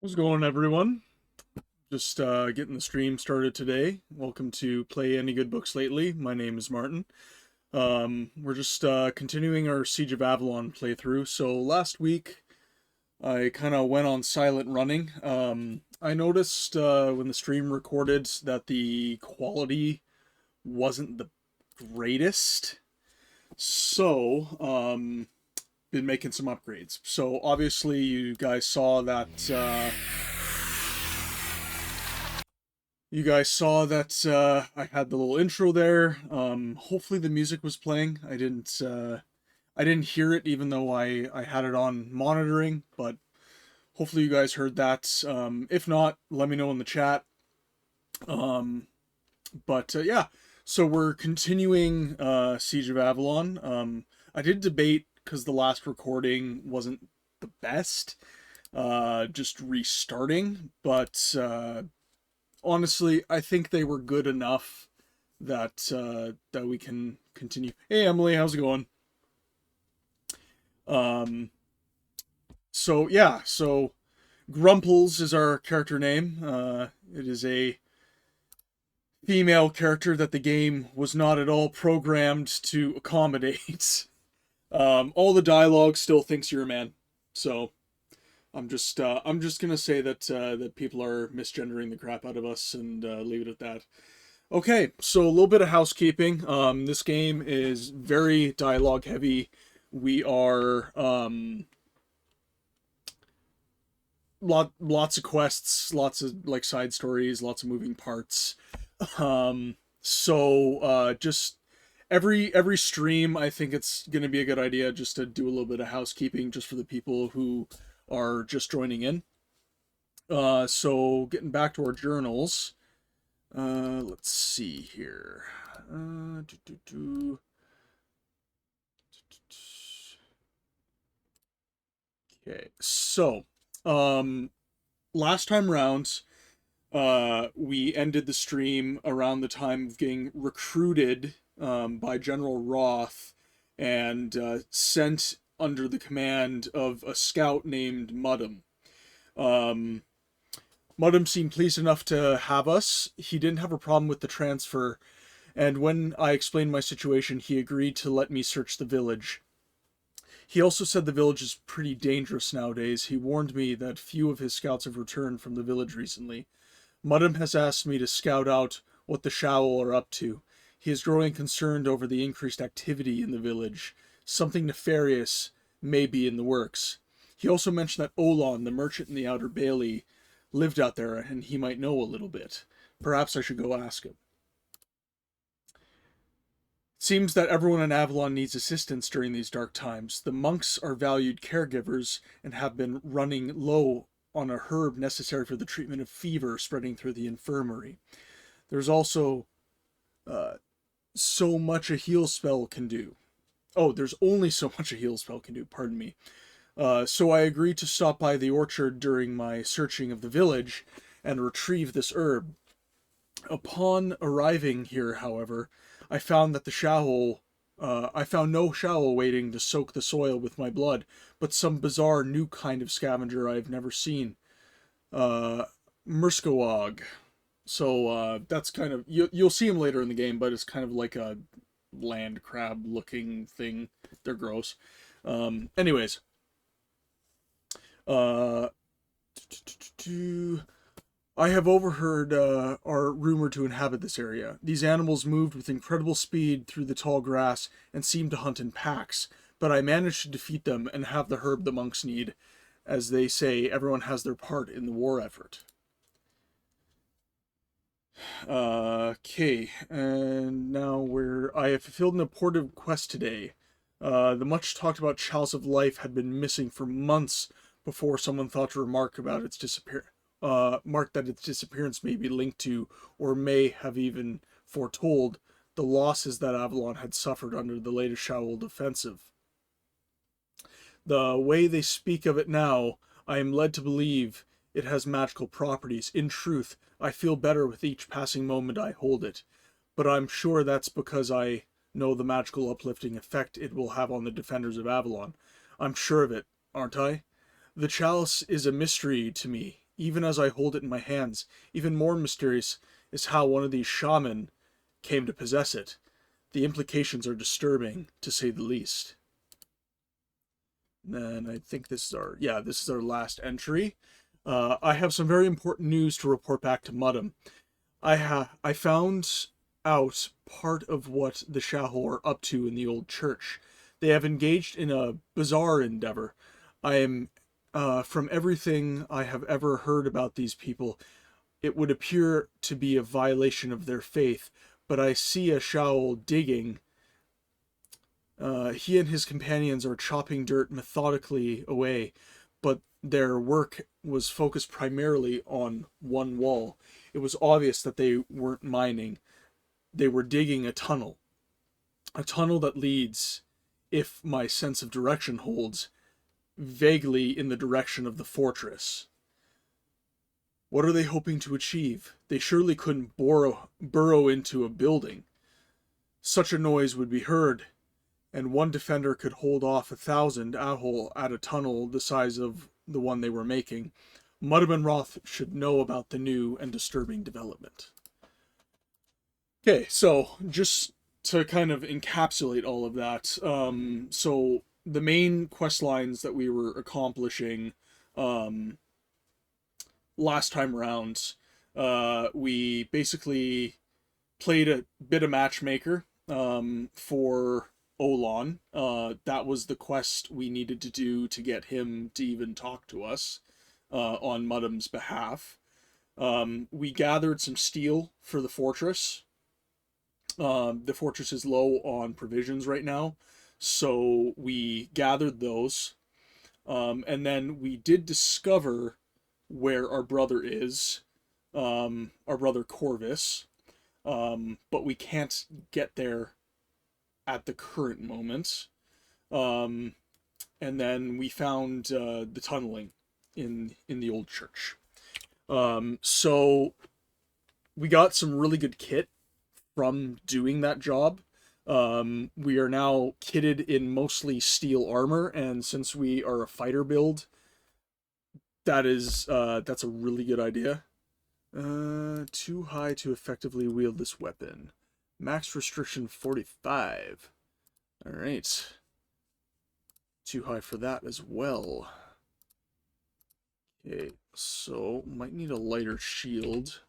What's going on, everyone? Just getting the stream started today. Welcome to Play Any Good Books Lately. My name is Martin. We're just continuing our Siege of Avalon playthrough. So last week, I kind of went on silent running. I noticed when the stream recorded that the quality wasn't the greatest. So, been making some upgrades. So obviously, you guys saw that. I had the little intro there. Hopefully the music was playing. I didn't hear it even though I had it on monitoring, but hopefully you guys heard that. If not, let me know in the chat. Yeah, so we're continuing Siege of Avalon. I did debate because the last recording wasn't the best. Just restarting, but honestly, I think they were good enough that that we can continue. Hey Emily, how's it going? Um, So yeah, so Grumples is our character name. It is a female character that the game was not at all programmed to accommodate. All the dialogue still thinks you're a man. So I'm just gonna say that that people are misgendering the crap out of us and leave it at that. Okay, so a little bit of housekeeping. This game is very dialogue heavy. We are lots of quests, lots of like side stories, lots of moving parts. Just every stream, I think it's gonna be a good idea just to do a little bit of housekeeping just for the people who are just joining in. So getting back to our journals. Let's see here. Okay, so last time round, we ended the stream around the time of getting recruited by General Roth and sent under the command of a scout named Muddum. Muddum seemed pleased enough to have us. He didn't have a problem with the transfer, and when I explained my situation, he agreed to let me search the village. He also said the village is pretty dangerous nowadays. He warned me that few of his scouts have returned from the village recently. Muddum has asked me to scout out what the Shawl are up to. He is growing concerned over the increased activity in the village. Something nefarious may be in the works. He also mentioned that Avalon, the merchant in the Outer Bailey, lived out there and he might know a little bit. Perhaps I should go ask him. It seems that everyone in Avalon needs assistance during these dark times. The monks are valued caregivers and have been running low on a herb necessary for the treatment of fever spreading through the infirmary. There's also so much a heal spell can do. Oh, there's only so much a heal spell can do, pardon me. So I agreed to stop by the orchard during my searching of the village and retrieve this herb. Upon arriving here, however, I found that I found no Shawl waiting to soak the soil with my blood, but some bizarre new kind of scavenger I've never seen. Murskawog. So that's kind of you'll see him later in the game, but it's kind of like a land crab looking thing. They're gross. Anyways, I have overheard are rumored to inhabit this area. These animals moved with incredible speed through the tall grass and seemed to hunt in packs, but I managed to defeat them and have the herb the monks need. As they say, everyone has their part in the war effort. Okay, and now I have fulfilled an important quest today. The much talked about Chalice of Life had been missing for months before someone thought to remark about its disappearance. Marked that its disappearance may be linked to, or may have even foretold, the losses that Avalon had suffered under the latest Shawl offensive. The way they speak of it now, I am led to believe it has magical properties. In truth, I feel better with each passing moment I hold it, but I'm sure that's because I know the magical uplifting effect it will have on the defenders of Avalon. I'm sure of it, aren't I? The chalice is a mystery to me, even as I hold it in my hands. Even more mysterious is how one of these shaman came to possess it. The implications are disturbing, to say the least. And I think this is our last entry. I have some very important news to report back to Muddum. I found out part of what the Shawl are up to in the old church. They have engaged in a bizarre endeavor. I am from everything I have ever heard about these people, it would appear to be a violation of their faith, but I see a Shawl digging. He and his companions are chopping dirt methodically away, but their work was focused primarily on one wall. It was obvious that they weren't mining. They were digging a tunnel that leads, if my sense of direction holds, vaguely in the direction of the fortress. What are they hoping to achieve? They surely couldn't burrow into a building. Such a noise would be heard, and one defender could hold off 1,000 Ahol at a tunnel the size of the one they were making, Mudham and Roth should know about the new and disturbing development. Okay, so just to kind of encapsulate all of that, so the main quest lines that we were accomplishing last time around, we basically played a bit of matchmaker for Avalon. That was the quest we needed to do to get him to even talk to us on Mudham's behalf. We gathered some steel for the fortress. The fortress is low on provisions right now, so we gathered those. And then we did discover where our brother is, our brother Corvus, but we can't get there at the current moment. And then we found the tunneling in the old church. So we got some really good kit from doing that job. We are now kitted in mostly steel armor, and since we are a fighter build, that's a really good idea. Too high to effectively wield this weapon. Max restriction 45. Alright. Too high for that as well. Okay, so might need a lighter shield.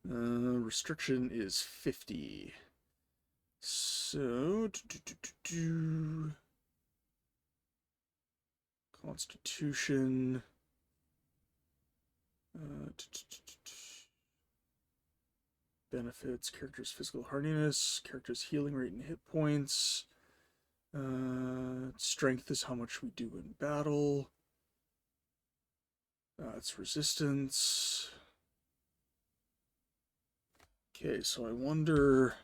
Restriction is 50. So, Constitution. Benefits, character's physical hardiness, character's healing rate and hit points. Strength is how much we do in battle. It's resistance. Okay, so I wonder...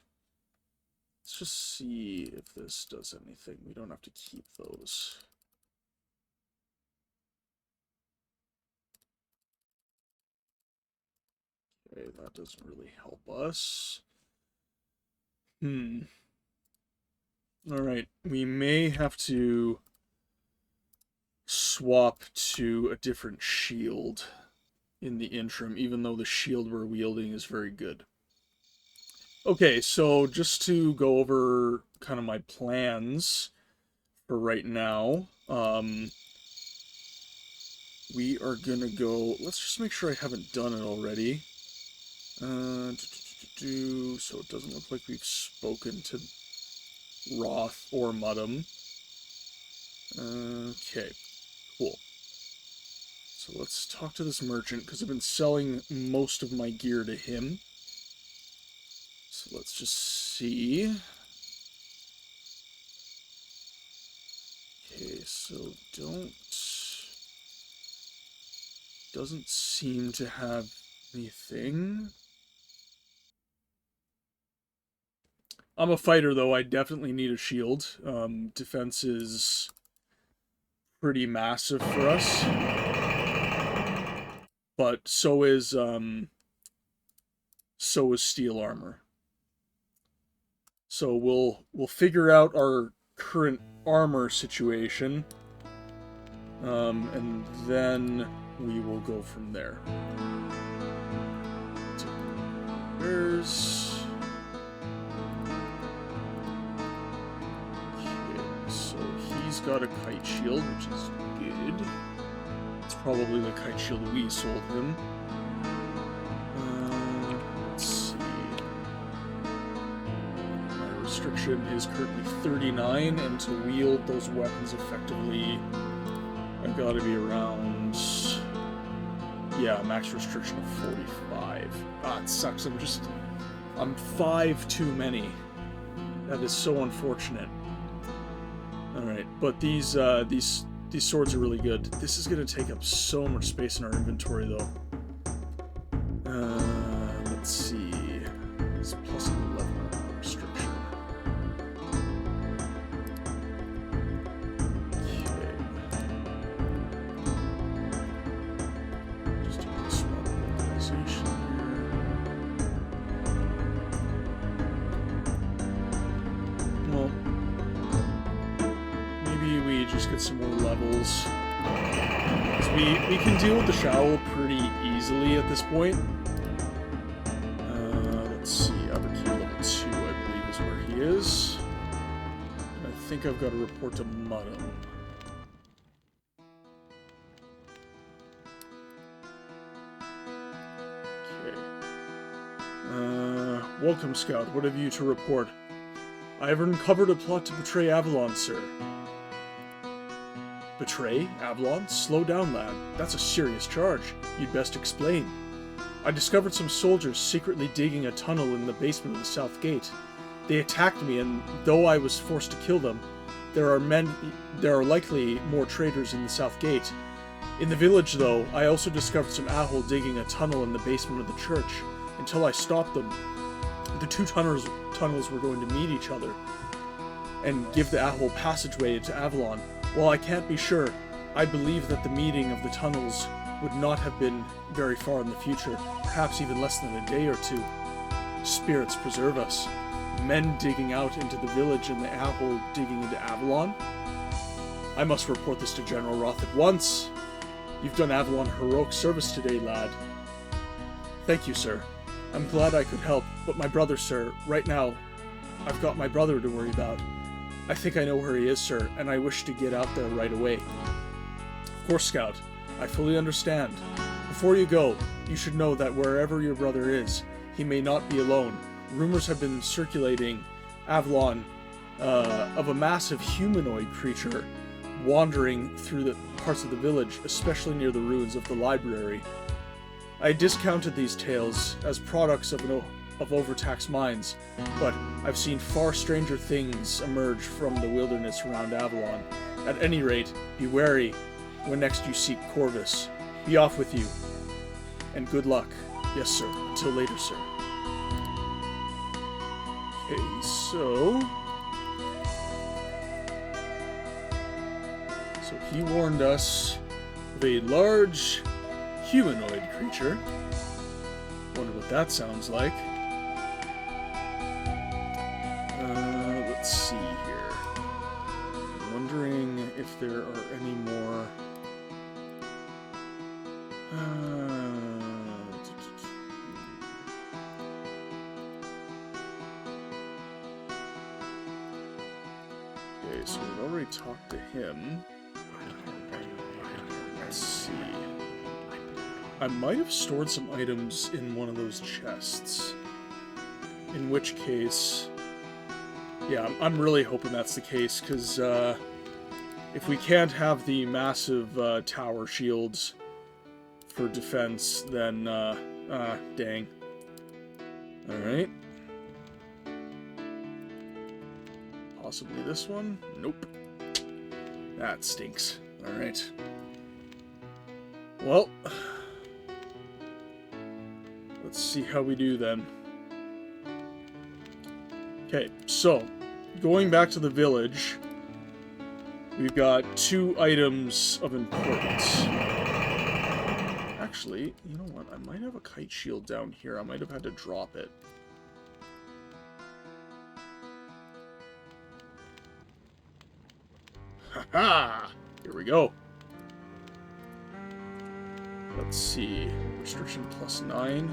Let's just see if this does anything. We don't have to keep those. Okay, that doesn't really help us. Alright, we may have to swap to a different shield in the interim, even though the shield we're wielding is very good. Okay, so just to go over kind of my plans for right now, we are gonna go... Let's just make sure I haven't done it already. So it doesn't look like we've spoken to Roth or Mudham. Okay, cool. So let's talk to this merchant, because I've been selling most of my gear to him. So let's just see. Okay, so doesn't seem to have anything. I'm a fighter, though. I definitely need a shield. Defense is pretty massive for us. But so is steel armor. So we'll figure out our current armor situation, and then we will go from there. There's... Okay, so he's got a kite shield, which is good. It's probably the kite shield we sold him. Let's see. My restriction is currently 39, and to wield those weapons effectively, I've got to be around... Yeah, max restriction of 45. Ah, it sucks. I'm 5 too many. That is so unfortunate. Alright, but these swords are really good. This is going to take up so much space in our inventory, though. Let's see. It's plus 11 restriction. Okay. Just do this one localization here. Well, maybe we just get some more levels. We can deal with the Showl pretty easily at this point. Let's see, Aberkey level 2, I believe, is where he is. And I think I've got to report to Mudham. Okay. Welcome, Scout. What have you to report? I have uncovered a plot to betray Avalon, sir. Betray? Avalon? Slow down, lad. That's a serious charge. You'd best explain. I discovered some soldiers secretly digging a tunnel in the basement of the south gate. They attacked me, and though I was forced to kill them, there are likely more traitors in the south gate. In the village, though, I also discovered some Ahol digging a tunnel in the basement of the church. Until I stopped them, the two tunnels were going to meet each other and give the Ahol passageway into Avalon. While I can't be sure, I believe that the meeting of the tunnels would not have been very far in the future, perhaps even less than a day or two. Spirits preserve us. Men digging out into the village and the Ahol digging into Avalon? I must report this to General Roth at once. You've done Avalon heroic service today, lad. Thank you, sir. I'm glad I could help, but my brother, sir, right now, I've got my brother to worry about. I think I know where he is, sir, and I wish to get out there right away. Of course, Scout. I fully understand. Before you go, you should know that wherever your brother is, he may not be alone. Rumors have been circulating Avalon of a massive humanoid creature wandering through the parts of the village, especially near the ruins of the library. I discounted these tales as products of overtaxed minds, but I've seen far stranger things emerge from the wilderness around Avalon. At any rate, be wary when next you seek Corvus. Be off with you, and good luck. Yes, sir. Until later, sir. Okay, so he warned us of a large humanoid creature. Wonder what that sounds like. Let's see here. I'm wondering if there are any more. Okay, so we've already talked to him. Let's see. I might have stored some items in one of those chests. In which case, yeah, I'm really hoping that's the case, because if we can't have the massive tower shields for defense, then, dang. Alright. Possibly this one? Nope. That stinks. Alright. Well, let's see how we do then. Okay, so, going back to the village, we've got 2 items of importance. Actually, you know what? I might have a kite shield down here. I might have had to drop it. Haha! Here we go. Let's see. Restriction +9.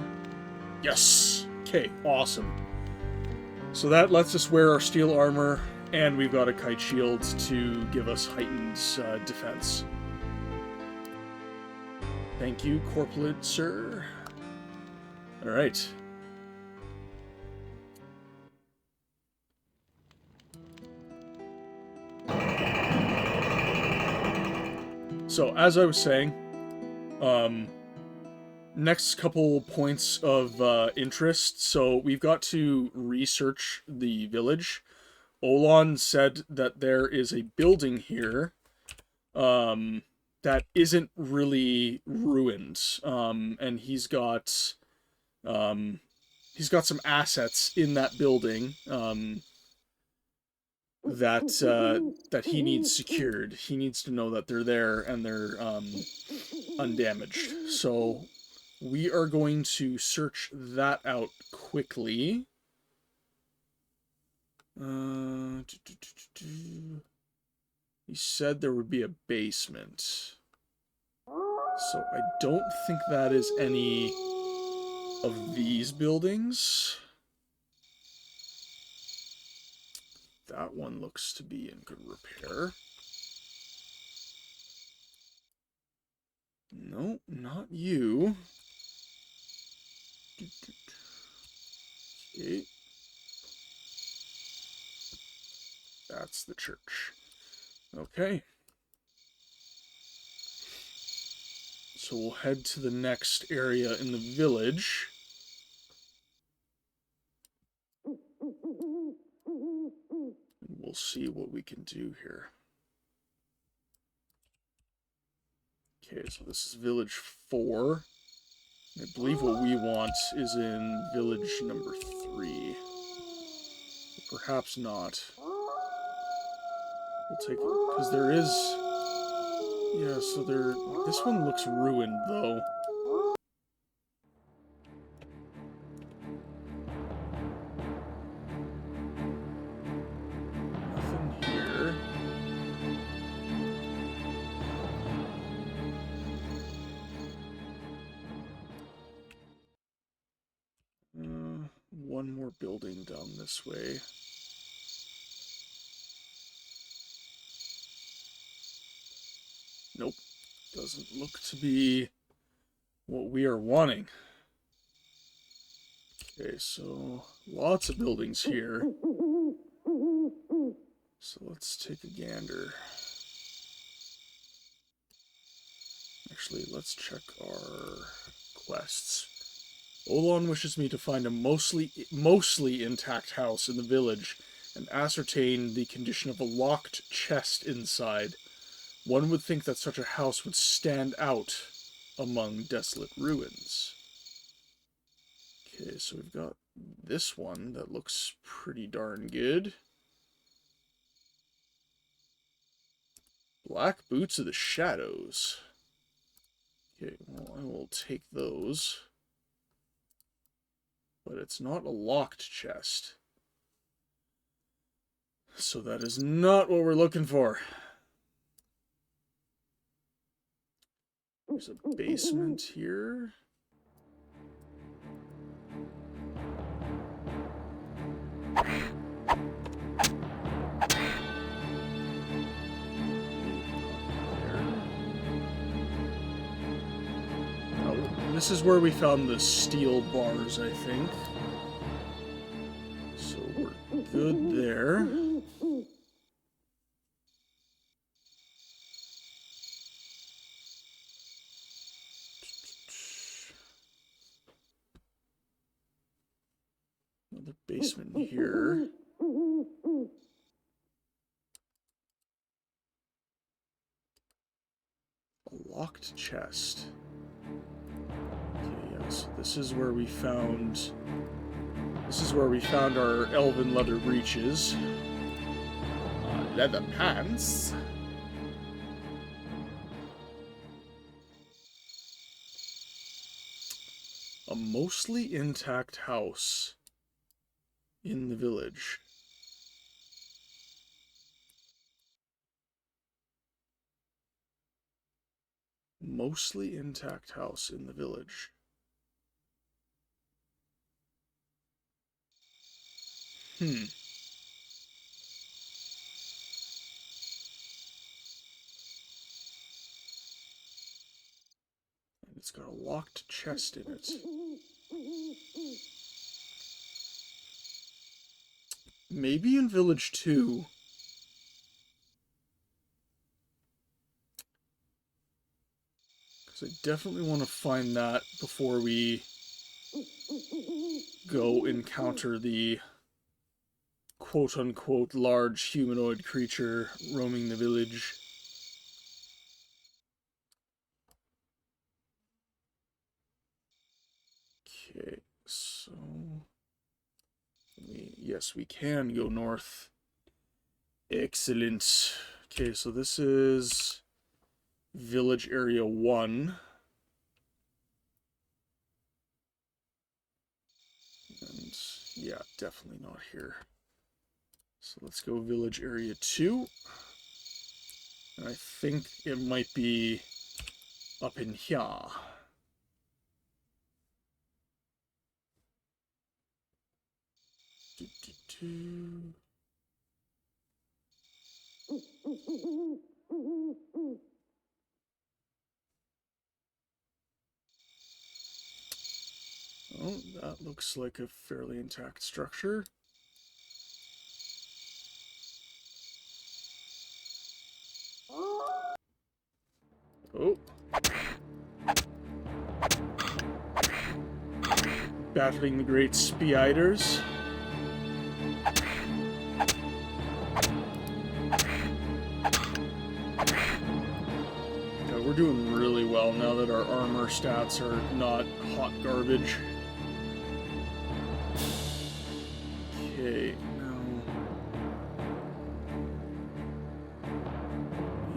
Yes! Okay, awesome. So that lets us wear our steel armor, and we've got a kite shield to give us heightened defense. Thank you, Corporal Sir. Alright. So, as I was saying, next couple points of interest. So we've got to research the village. Olon said that there is a building here that isn't really ruined, and he's got some assets in that building that he needs secured. He needs to know that they're there and they're undamaged. So we are going to search that out quickly. He said there would be a basement. So I don't think that is any of these buildings. That one looks to be in good repair. No, not you. Okay. That's the church. Okay. So we'll head to the next area in the village. And we'll see what we can do here. Okay, so this is village 4. I believe what we want is in village number 3. Perhaps not. We'll take it, because there is... Yeah, so there... This one looks ruined, though. Nothing here. One more building down this way. Nope. Doesn't look to be what we are wanting. Okay, so lots of buildings here. So let's take a gander. Actually, let's check our quests. Avalon wishes me to find a mostly intact house in the village and ascertain the condition of a locked chest inside. One would think that such a house would stand out among desolate ruins. Okay, so we've got this one that looks pretty darn good. Black Boots of the Shadows. Okay, well, I will take those. But it's not a locked chest. So that is not what we're looking for. There's a basement here. This is where we found the steel bars, I think. So we're good there. Another basement here. A locked chest. So this is where we found our elven leather breeches. Leather pants. A mostly intact house in the village. Mostly intact house in the village. It's got a locked chest in it. Maybe in village 2. Because I definitely want to find that before we go encounter the quote-unquote large humanoid creature roaming the village. Okay, so... yes, we can go north. Excellent. Okay, so this is village area 1. And yeah, definitely not here. So let's go village area 2. And I think it might be up in here. Oh, that looks like a fairly intact structure. Oh. Battling the great spiders. Yeah, we're doing really well now that our armor stats are not hot garbage. Okay, now...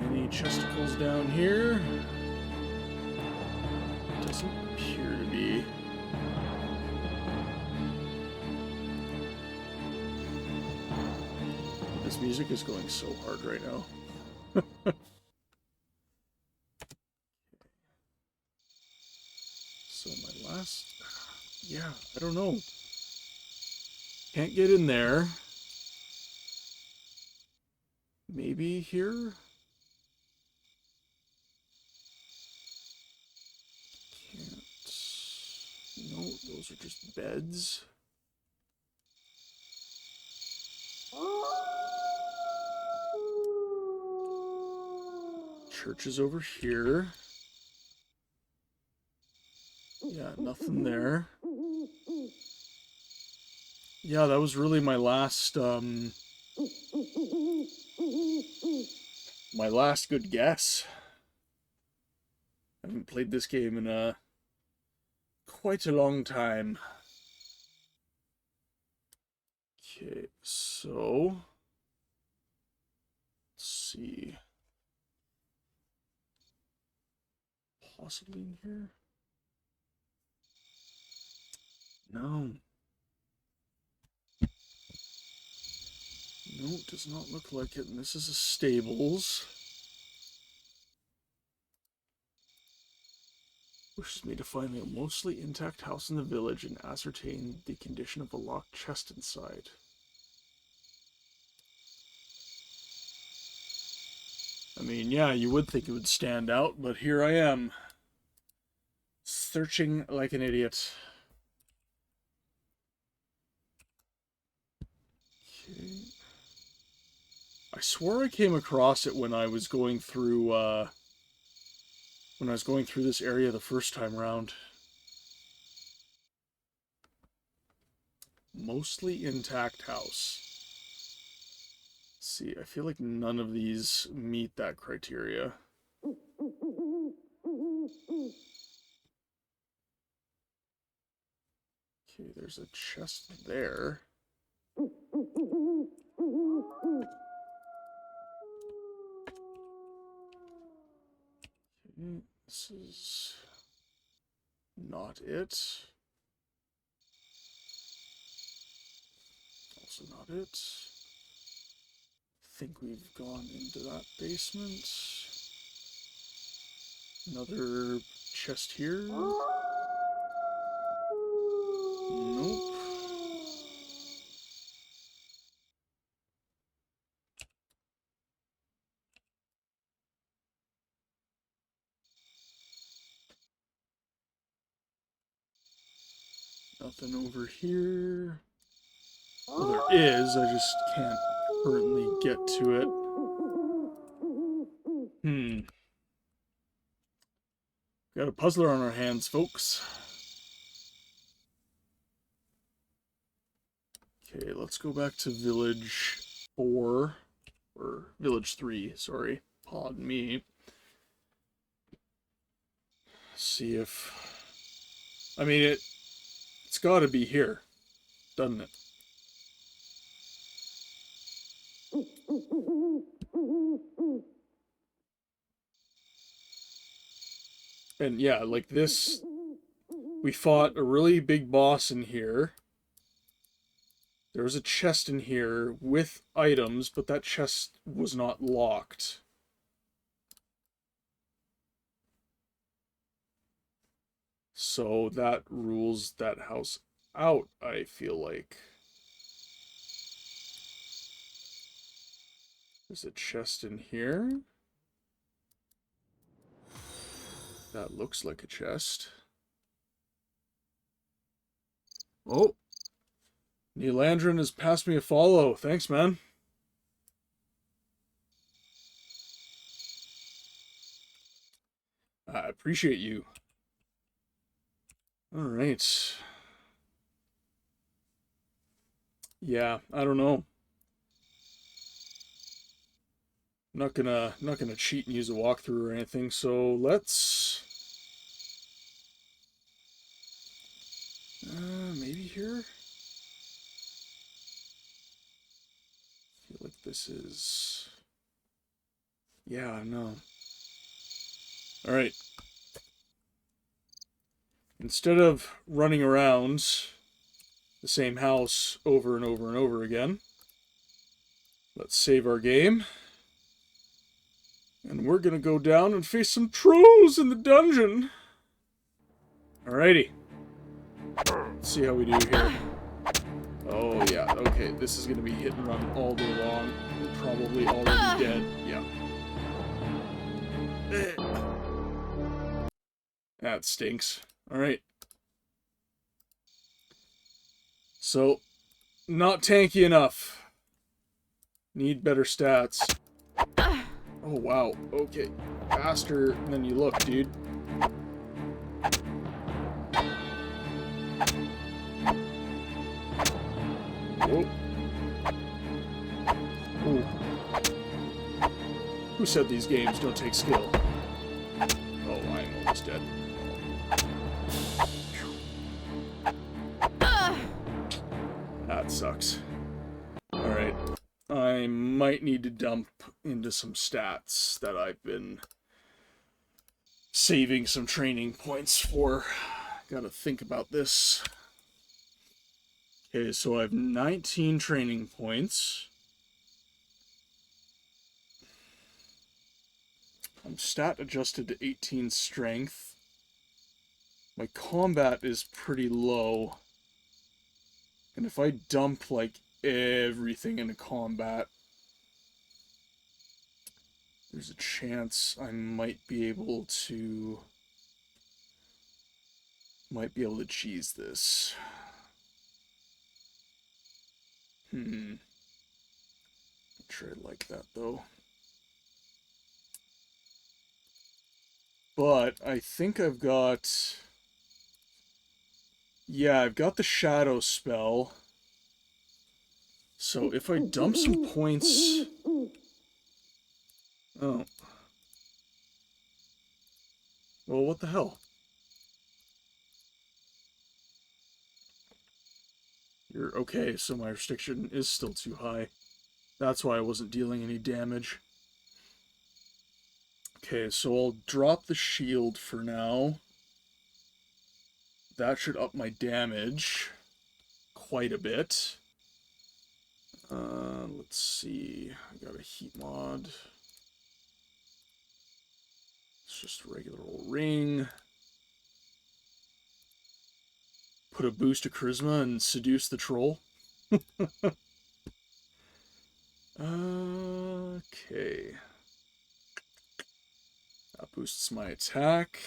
Any chesticles down here? Doesn't appear to be. This music is going so hard right now. So my last... Yeah, I don't know. Can't get in there. Maybe here? Can't... No, those are just beds. Church is over here. Yeah, nothing there. Yeah, that was really my last, my last good guess. I haven't played this game in quite a long time. Okay, so let's see. Possibly in here? No. No, it does not look like it. And this is a stables. Wishes me to find a mostly intact house in the village and ascertain the condition of a locked chest inside. I mean, yeah, you would think it would stand out, but here I am. Searching like an idiot. Okay. I swore I came across it when I was going through, this area the first time around. Mostly intact house. Let's see, I feel like none of these meet that criteria. Okay, there's a chest there. Okay, this is not it. Also not it. I think we've gone into that basement. Another chest here. Nope. Nothing over here. Well, there is, I just can't currently get to it. Got a puzzler on our hands, folks. Okay, let's go back to Village 4. Or Village 3, sorry. Pardon me. See if... I mean, it's gotta be here, doesn't it? And yeah, like this, we fought a really big boss in here. There was a chest in here with items, but that chest was not locked. So that rules that house out, I feel like. There's a chest in here. That looks like a chest. Oh! Nelandrin has passed me a follow. Thanks, man. I appreciate you. Alright. Yeah, I don't know. Not gonna cheat and use a walkthrough or anything, so let's... maybe here? I feel like this is... Yeah, no. Alright. Instead of running around the same house over and over and over again, let's save our game. And we're gonna go down and face some trolls in the dungeon. Alrighty. Let's see how we do here. Oh yeah, okay, this is gonna be hit and run all day long. We're probably already dead. Yeah. That stinks. Alright. So, not tanky enough. Need better stats. Oh wow, okay. Faster than you look, dude. Whoa. Ooh. Who said these games don't take skill? Oh, I'm almost dead. That sucks. Alright. I might need to dump into some stats that I've been saving some training points for. Gotta think about this. Okay, so I have 19 training points. I'm stat adjusted to 18 strength. My combat is pretty low. And if I dump, like, everything into combat, there's a chance I might be able to cheese this. Not sure I like that, though. But I think I've got... Yeah, I've got the shadow spell. So if I dump some points... Oh. Well, what the hell? You're okay, so my restriction is still too high. That's why I wasn't dealing any damage. Okay, so I'll drop the shield for now. That should up my damage quite a bit. Let's see. I got a heat mod. It's just a regular old ring. Put a boost of charisma and seduce the troll. Okay. That boosts my attack.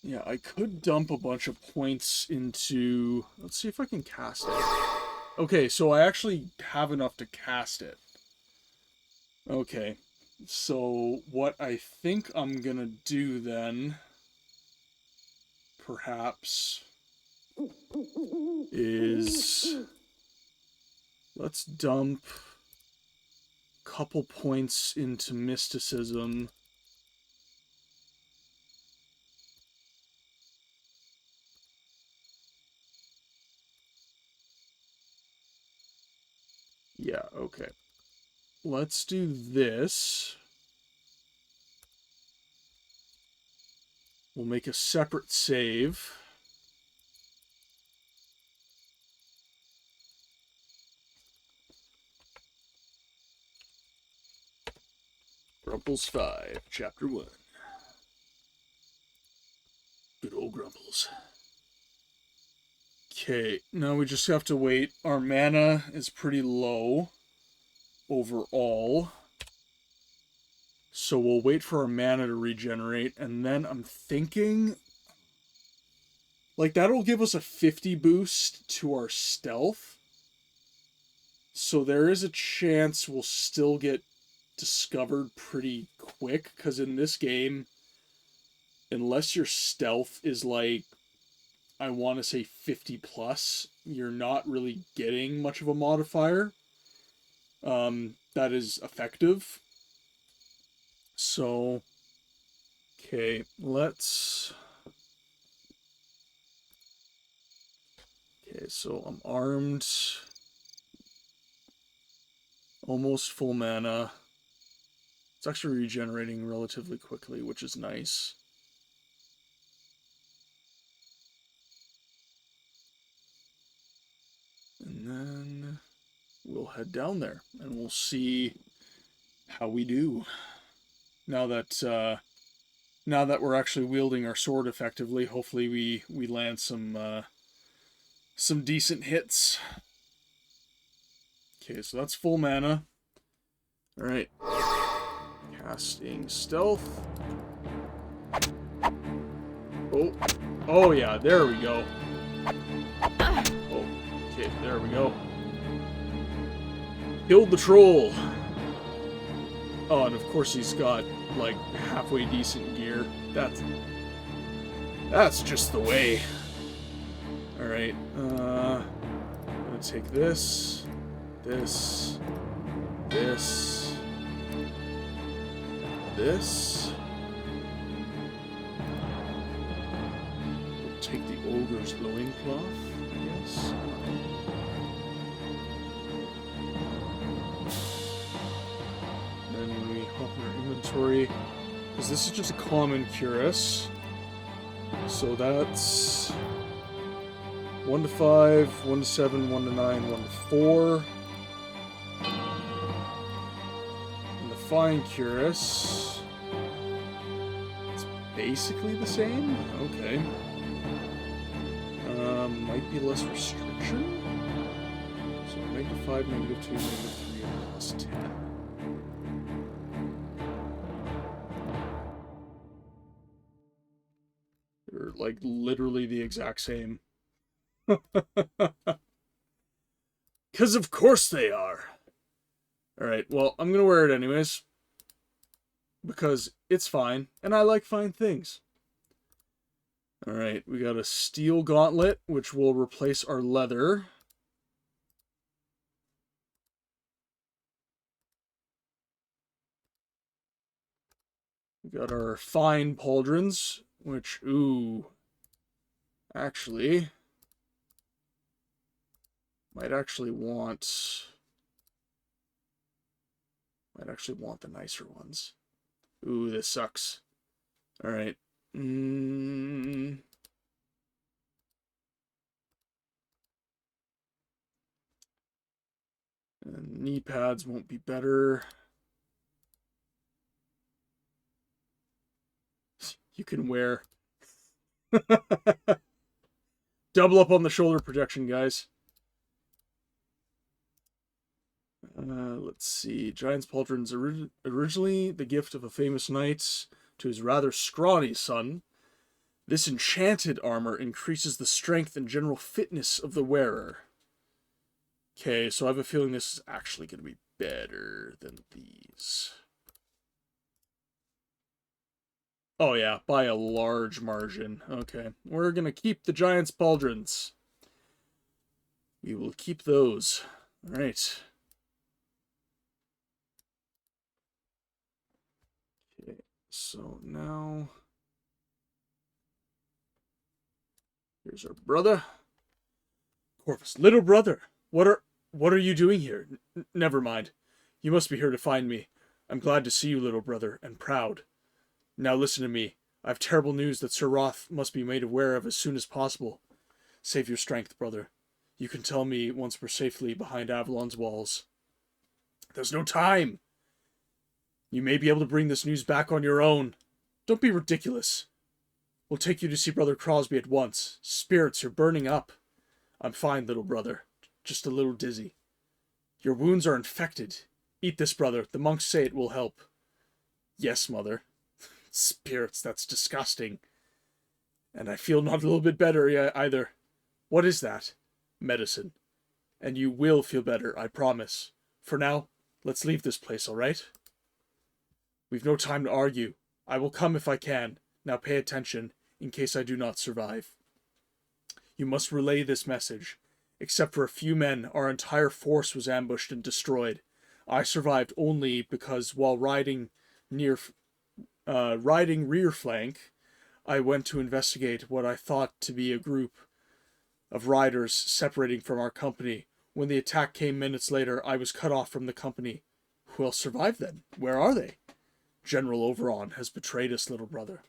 Yeah, I could dump a bunch of points into... Let's see if I can cast it. Okay, so I actually have enough to cast it. Okay, so what I think I'm gonna do then, perhaps, is... Let's dump a couple points into mysticism. Yeah, okay. Let's do this. We'll make a separate save. Grumples 5, Chapter 1. Good old Grumples. Okay, now we just have to wait. Our mana is pretty low overall. So we'll wait for our mana to regenerate, and then I'm thinking, like, that'll give us a 50 boost to our stealth. So there is a chance we'll still get discovered pretty quick, because in this game, unless your stealth is like, I want to say 50 plus, you're not really getting much of a modifier that is effective. So, okay, let's... Okay, so I'm armed. Almost full mana. It's actually regenerating relatively quickly, which is nice. And then we'll head down there, and we'll see how we do. Now that we're actually wielding our sword effectively, hopefully we land some decent hits. Okay, so that's full mana. All right, casting stealth. Oh yeah, there we go. Oh, okay, there we go. Killed the troll. Oh, and of course he's got, like, halfway decent gear. That's just the way. Alright, I'm gonna take this, this. We'll take the ogre's loincloth, I guess. Then we hop in our inventory, because this is just a common cuirass. So that's 1 to 5, 1 to 7, 1 to 9, 1 to 4. And the fine cuirass, it's basically the same. Okay. Might be less restriction. So -5, -2, -3, plus 10. They're like literally the exact same. Because of course they are. Alright, well, I'm going to wear it anyways. Because it's fine, and I like fine things. Alright, we got a steel gauntlet, which will replace our leather. We got our fine pauldrons, which, ooh, actually, might actually want the nicer ones. Ooh, this sucks. Alright. And knee pads won't be better. You can wear. Double up on the shoulder protection, guys. Let's see. Giant's Pauldron's originally the gift of a famous knight to his rather scrawny son. This enchanted armor increases the strength and general fitness of the wearer. Okay, so I have a feeling this is actually going to be better than these. Oh yeah, by a large margin. Okay, we're going to keep the Giant's Pauldrons. We will keep those. All right. Okay, so now... Here's our brother. Corvus, little brother, what are you doing here? Never mind. You must be here to find me. I'm glad to see you, little brother, and proud. Now listen to me. I have terrible news that Sir Roth must be made aware of as soon as possible. Save your strength, brother. You can tell me once we're safely behind Avalon's walls. There's no time! You may be able to bring this news back on your own. Don't be ridiculous. We'll take you to see Brother Crosby at once. Spirits are burning up. I'm fine, little brother. Just a little dizzy. Your wounds are infected. Eat this, brother. The monks say it will help. Yes, mother. Spirits, that's disgusting. And I feel not a little bit better either. What is that? Medicine. And you will feel better, I promise. For now, let's leave this place, all right? We've no time to argue. I will come if I can. Now pay attention, in case I do not survive. You must relay this message. Except for a few men, our entire force was ambushed and destroyed. I survived only because while riding rear flank, I went to investigate what I thought to be a group of riders separating from our company. When the attack came minutes later, I was cut off from the company. Who else survived then? Where are they? General Avalon has betrayed us, little brother.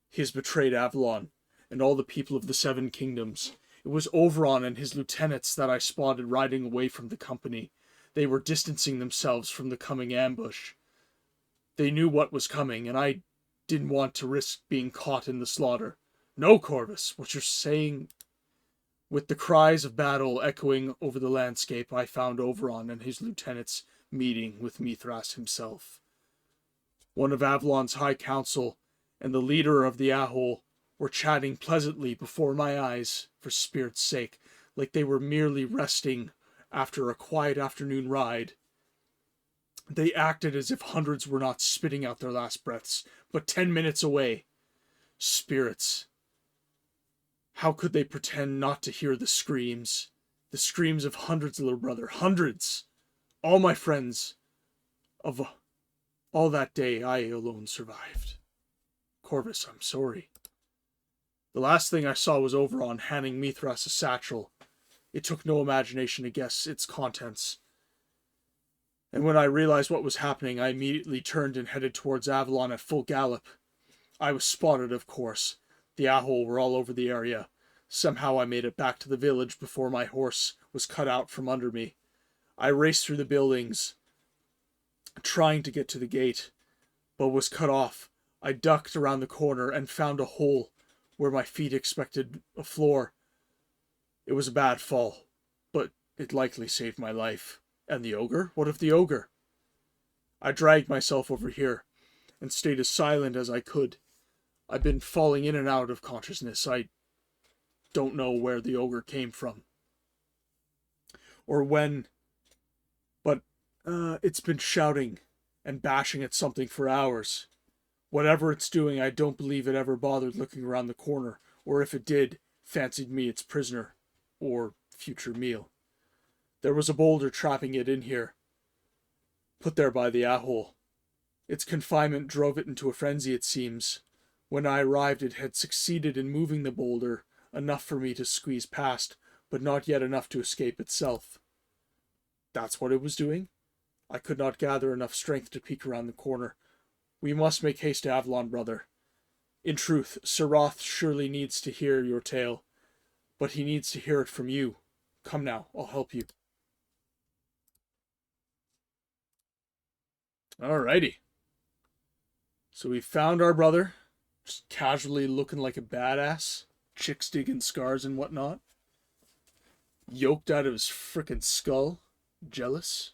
He has betrayed Avalon and all the people of the Seven Kingdoms. It was Avalon and his lieutenants that I spotted riding away from the company. They were distancing themselves from the coming ambush. They knew what was coming, and I didn't want to risk being caught in the slaughter. No, Corvus, what you're saying... With the cries of battle echoing over the landscape, I found Oberon and his lieutenants meeting with Mithras himself. One of Avalon's High Council and the leader of the Ahol were chatting pleasantly before my eyes, for spirit's sake, like they were merely resting after a quiet afternoon ride. They acted as if hundreds were not spitting out their last breaths, but 10 minutes away. Spirits. How could they pretend not to hear the screams? The screams of hundreds, little brother, hundreds! All my friends. Of all that day, I alone survived. Corvus, I'm sorry. The last thing I saw was Oberon handing Mithras a satchel. It took no imagination to guess its contents. And when I realized what was happening, I immediately turned and headed towards Avalon at full gallop. I was spotted, of course. The Ahol were all over the area. Somehow I made it back to the village before my horse was cut out from under me. I raced through the buildings, trying to get to the gate, but was cut off. I ducked around the corner and found a hole where my feet expected a floor. It was a bad fall, but it likely saved my life. And the ogre? What of the ogre? I dragged myself over here and stayed as silent as I could. I've been falling in and out of consciousness. I don't know where the ogre came from. Or when. But it's been shouting and bashing at something for hours. Whatever it's doing, I don't believe it ever bothered looking around the corner, or if it did, fancied me its prisoner, or future meal. There was a boulder trapping it in here, put there by the Ahol. Its confinement drove it into a frenzy, it seems. When I arrived, it had succeeded in moving the boulder, enough for me to squeeze past, but not yet enough to escape itself. That's what it was doing? I could not gather enough strength to peek around the corner. We must make haste to Avalon, brother. In truth, Sir Roth surely needs to hear your tale, but he needs to hear it from you. Come now, I'll help you. Alrighty. So we found our brother, just casually looking like a badass, chicks digging scars and whatnot. Yoked out of his frickin' skull, jealous.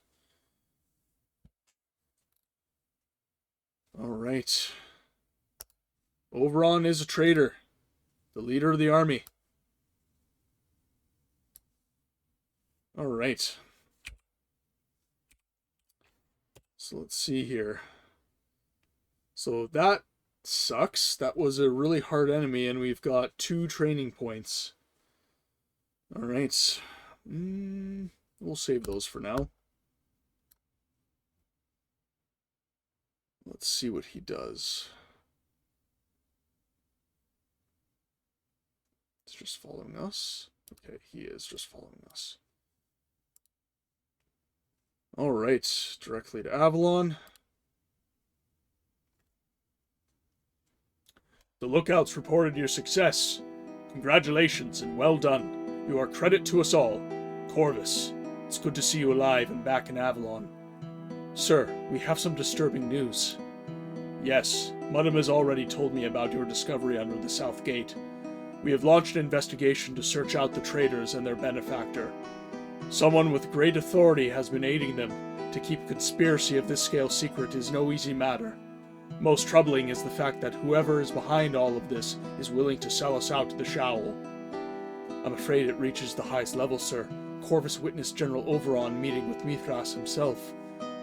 Alright. Oberon is a traitor, the leader of the army. Alright. So let's see here. So that sucks. That was a really hard enemy, and we've got 2 training points. Alright. We'll save those for now. Let's see what he does. It's just following us. Okay, he is just following us. Alright, directly to Avalon. The lookouts reported your success. Congratulations and well done. You are credit to us all. Corvus, it's good to see you alive and back in Avalon. Sir, we have some disturbing news. Yes, Madam has already told me about your discovery under the South Gate. We have launched an investigation to search out the traitors and their benefactor. Someone with great authority has been aiding them. To keep a conspiracy of this scale secret is no easy matter. Most troubling is the fact that whoever is behind all of this is willing to sell us out to the Shawl. I'm afraid it reaches the highest level, sir. Corvus witnessed General Oberon meeting with Mithras himself.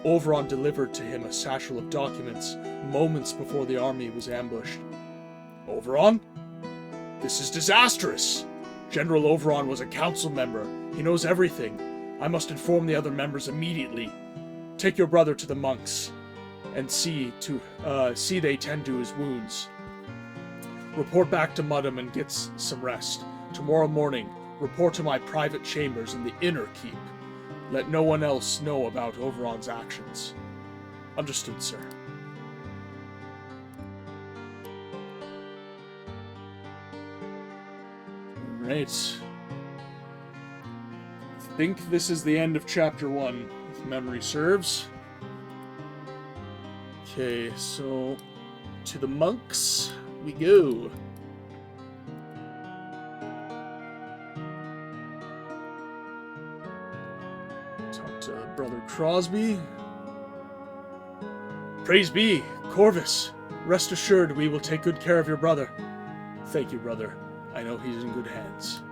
Oberon delivered to him a satchel of documents moments before the army was ambushed. Oberon? This is disastrous! General Oberon was a council member. He knows everything. I must inform the other members immediately. Take your brother to the monks, and see they tend to his wounds. Report back to Madam and get some rest. Tomorrow morning, report to my private chambers in the inner keep. Let no one else know about Oberon's actions. Understood, sir. Alright. I think this is the end of Chapter 1, if memory serves. Okay, so to the monks we go. Talk to Brother Crosby. Praise be, Corvus. Rest assured we will take good care of your brother. Thank you, brother. I know he's in good hands.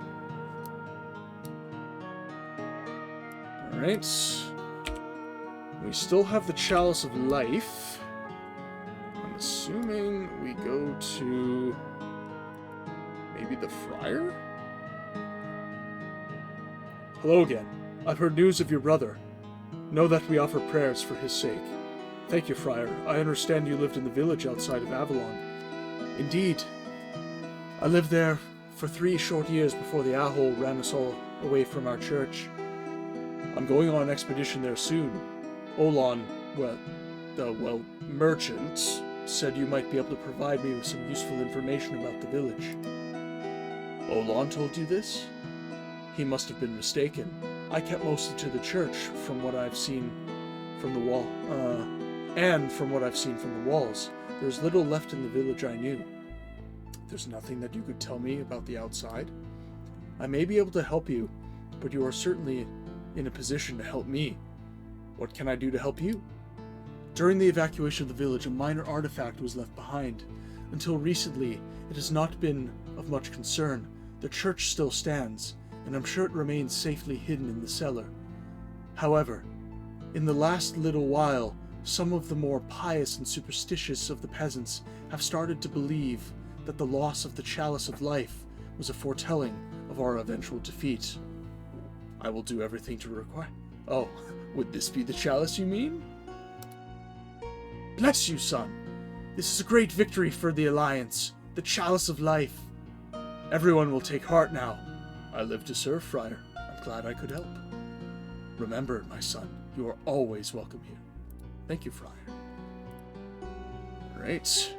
Alright. We still have the Chalice of Life. I'm assuming we go to maybe the Friar? Hello again. I've heard news of your brother. Know that we offer prayers for his sake. Thank you, Friar. I understand you lived in the village outside of Avalon. Indeed. I lived there for 3 short years before the Ahold ran us all away from our church. I'm going on an expedition there soon. Olon, the merchant, said you might be able to provide me with some useful information about the village. Olon told you this? He must have been mistaken. I kept mostly to the church from what I've seen from the wall, and from what I've seen from the walls. There's little left in the village I knew. There's nothing that you could tell me about the outside? I may be able to help you, but you are certainly in a position to help me. What can I do to help you? During the evacuation of the village, a minor artifact was left behind. Until recently, it has not been of much concern. The church still stands, and I'm sure it remains safely hidden in the cellar. However, in the last little while, some of the more pious and superstitious of the peasants have started to believe that the loss of the Chalice of Life was a foretelling of our eventual defeat. I will do everything to require. Oh, would this be the chalice, you mean? Bless you, son. This is a great victory for the Alliance, the Chalice of Life. Everyone will take heart now. I live to serve, Friar. I'm glad I could help. Remember, my son, you are always welcome here. Thank you, Friar. Alright.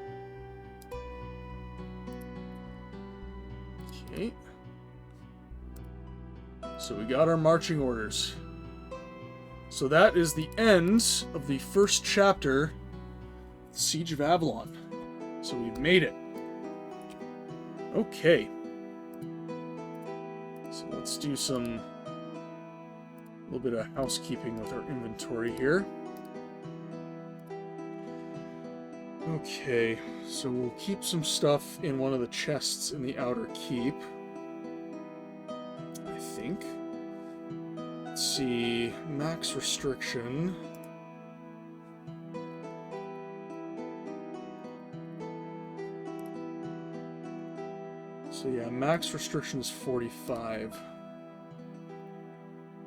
Okay. So we got our marching orders. So that is the end of the first chapter, Siege of Avalon. So we've made it. Okay. So let's do a little bit of housekeeping with our inventory here. Okay, so we'll keep some stuff in one of the chests in the outer keep. I think. Let's see, max restriction. So yeah, max restriction is 45.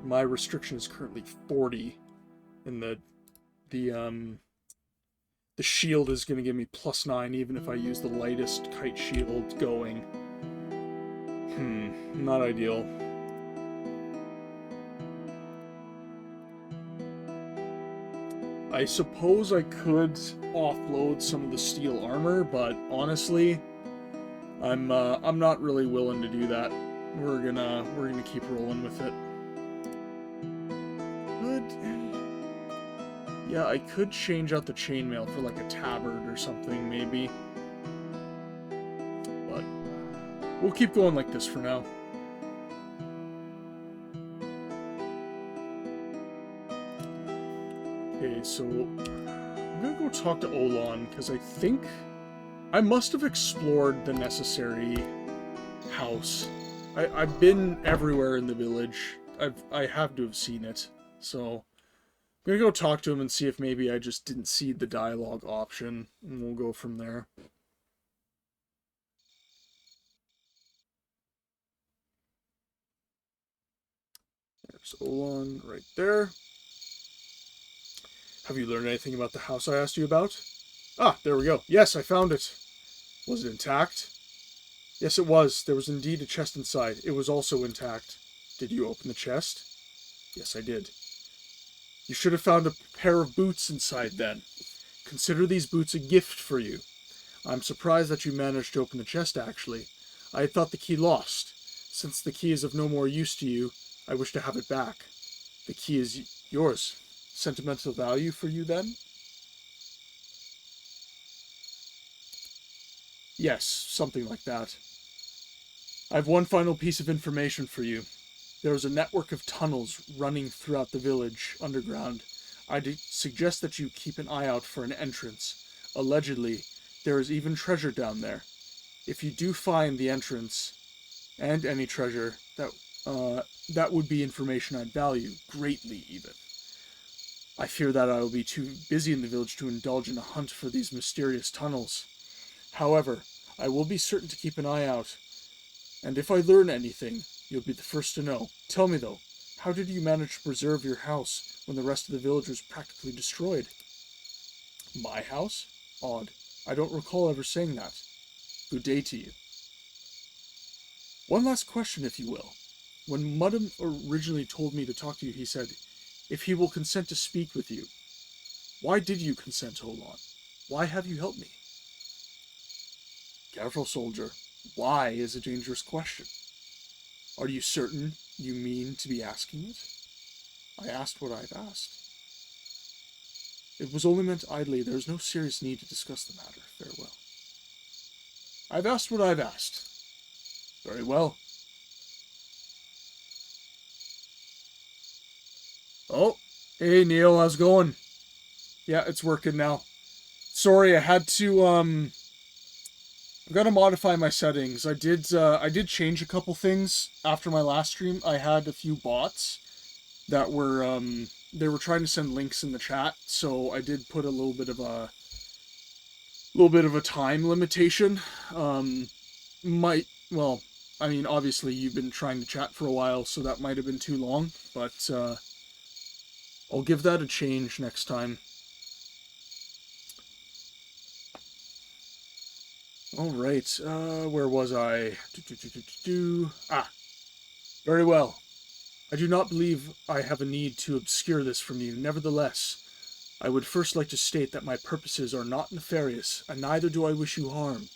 My restriction is currently 40, and the shield is going to give me +9 even if I use the lightest kite shield going. Not ideal. I suppose I could offload some of the steel armor, but honestly, I'm not really willing to do that. We're gonna keep rolling with it. Good. Yeah, I could change out the chainmail for like a tabard or something, maybe. But we'll keep going like this for now. Okay, so I'm gonna go talk to Avalon, because I think I must have explored the necessary house. I've been everywhere in the village. I have to have seen it. So I'm gonna go talk to him and see if maybe I just didn't see the dialogue option, and we'll go from there. There's Avalon right there. Have you learned anything about the house I asked you about? Ah, there we go. Yes, I found it. Was it intact? Yes, it was. There was indeed a chest inside. It was also intact. Did you open the chest? Yes, I did. You should have found a pair of boots inside then. Consider these boots a gift for you. I'm surprised that you managed to open the chest, actually. I had thought the key lost. Since the key is of no more use to you, I wish to have it back. The key is yours. Sentimental value for you, then? Yes, something like that. I have one final piece of information for you. There is a network of tunnels running throughout the village, underground. I'd suggest that you keep an eye out for an entrance. Allegedly, there is even treasure down there. If you do find the entrance, and any treasure, that would be information I'd value, greatly even. I fear that I will be too busy in the village to indulge in a hunt for these mysterious tunnels. However, I will be certain to keep an eye out, and if I learn anything, you'll be the first to know. Tell me, though, how did you manage to preserve your house when the rest of the village was practically destroyed? My house? Odd. I don't recall ever saying that. Good day to you. One last question, if you will. When Muddam originally told me to talk to you, he said, if he will consent to speak with you. Why did you consent, Avalon? Why have you helped me? Careful, soldier. Why is a dangerous question. Are you certain you mean to be asking it? I asked what I've asked. It was only meant idly. There is no serious need to discuss the matter. Farewell. I've asked what I've asked. Very well. Oh, hey Neil, how's it going? Yeah, it's working now. Sorry, I had to I've got to modify my settings. I did change a couple things after my last stream. I had a few bots that were they were trying to send links in the chat, so I did put a little bit of a time limitation. Well, I mean, obviously you've been trying to chat for a while, so that might have been too long, but I'll give that a change next time. Alright, where was I? Ah, very well. I do not believe I have a need to obscure this from you. Nevertheless, I would first like to state that my purposes are not nefarious, and neither do I wish you harm.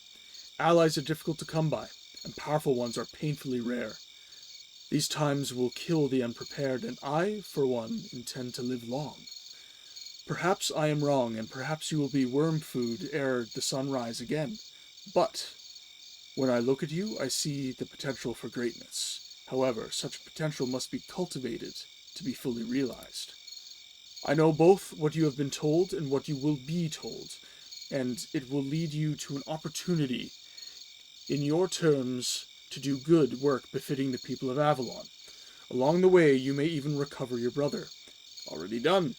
Allies are difficult to come by, and powerful ones are painfully rare. These times will kill the unprepared, and I, for one, intend to live long. Perhaps I am wrong, and perhaps you will be worm food ere the sun rise again. But when I look at you, I see the potential for greatness. However, such potential must be cultivated to be fully realized. I know both what you have been told and what you will be told, and it will lead you to an opportunity, in your terms, to do good work befitting the people of Avalon. Along the way, you may even recover your brother. Already done.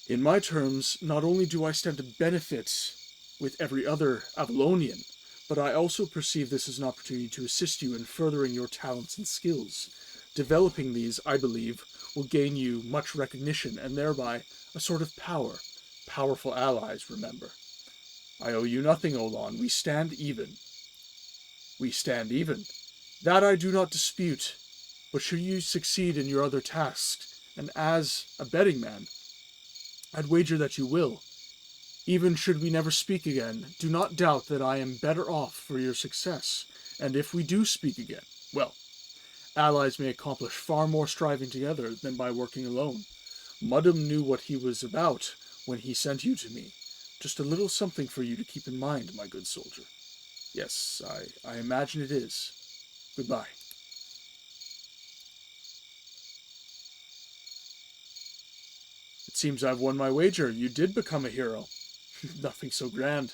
In my terms, not only do I stand to benefit with every other Avalonian, but I also perceive this as an opportunity to assist you in furthering your talents and skills. Developing these, I believe, will gain you much recognition and thereby a sort of power. Powerful allies, remember. I owe you nothing, Avalon. We stand even. We stand even. That I do not dispute. But should you succeed in your other tasks, and as a betting man, I'd wager that you will. Even should we never speak again, do not doubt that I am better off for your success. And if we do speak again, well, allies may accomplish far more striving together than by working alone. Muddam knew what he was about when he sent you to me. Just a little something for you to keep in mind, my good soldier. Yes, I imagine it is. Goodbye. It seems I've won my wager. You did become a hero. Nothing so grand.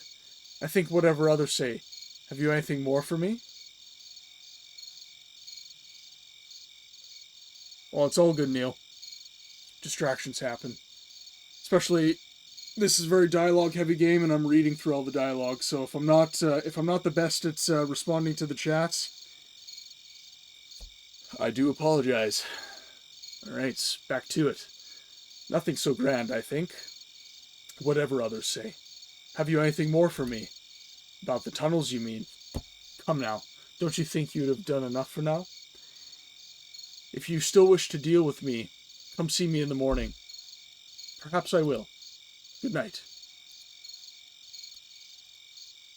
I think whatever others say. Have you anything more for me? Well, it's all good, Neil. Distractions happen. Especially, this is a very dialogue-heavy game, and I'm reading through all the dialogue. So if I'm not the best at responding to the chats, I do apologize. All right, back to it. Nothing so grand, I think. Whatever others say. Have you anything more for me? About the tunnels, you mean? Come now. Don't you think you'd have done enough for now? If you still wish to deal with me, come see me in the morning. Perhaps I will. Good night.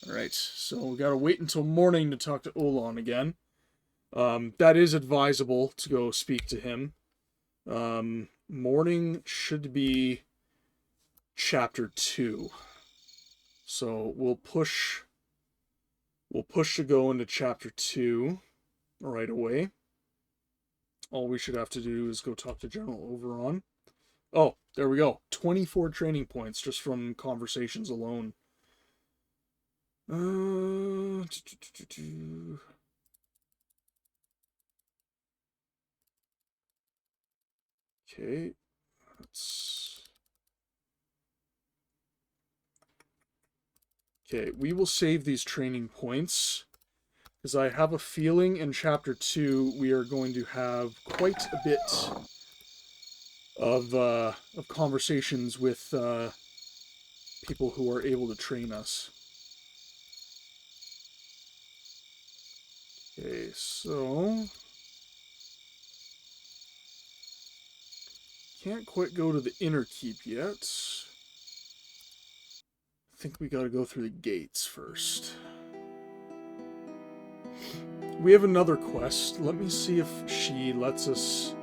Alright, so we gotta wait until morning to talk to Avalon again. That is advisable to go speak to him. Morning should be chapter 2. So we'll push to go into chapter 2 right away. All we should have to do is go talk to General Oberon. Oh, there we go. 24 training points just from conversations alone. Okay, we will save these training points, because I have a feeling in Chapter 2 we are going to have quite a bit of conversations with people who are able to train us. Okay, so... Can't quite go to the inner keep yet. I think we gotta go through the gates first. We have another quest. Let me see if she lets us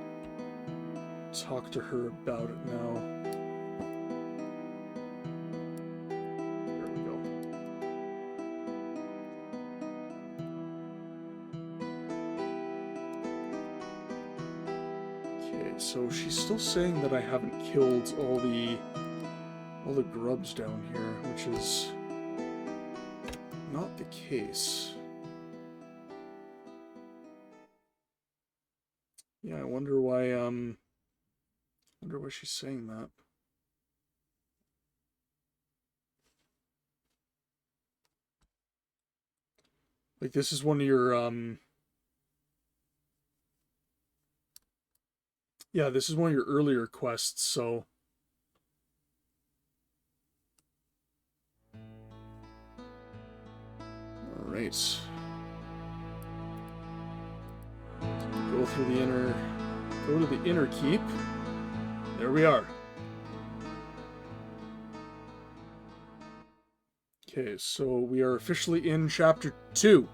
talk to her about it now. There we go. Okay, so she's still saying that I haven't killed all the grubs down here, which is not the case. Yeah, I wonder why she's saying that. Like, this is one of your yeah, this is one of your earlier quests, so alright. Go through the inner... Go to the inner keep. There we are. Okay, so we are officially in Chapter 2.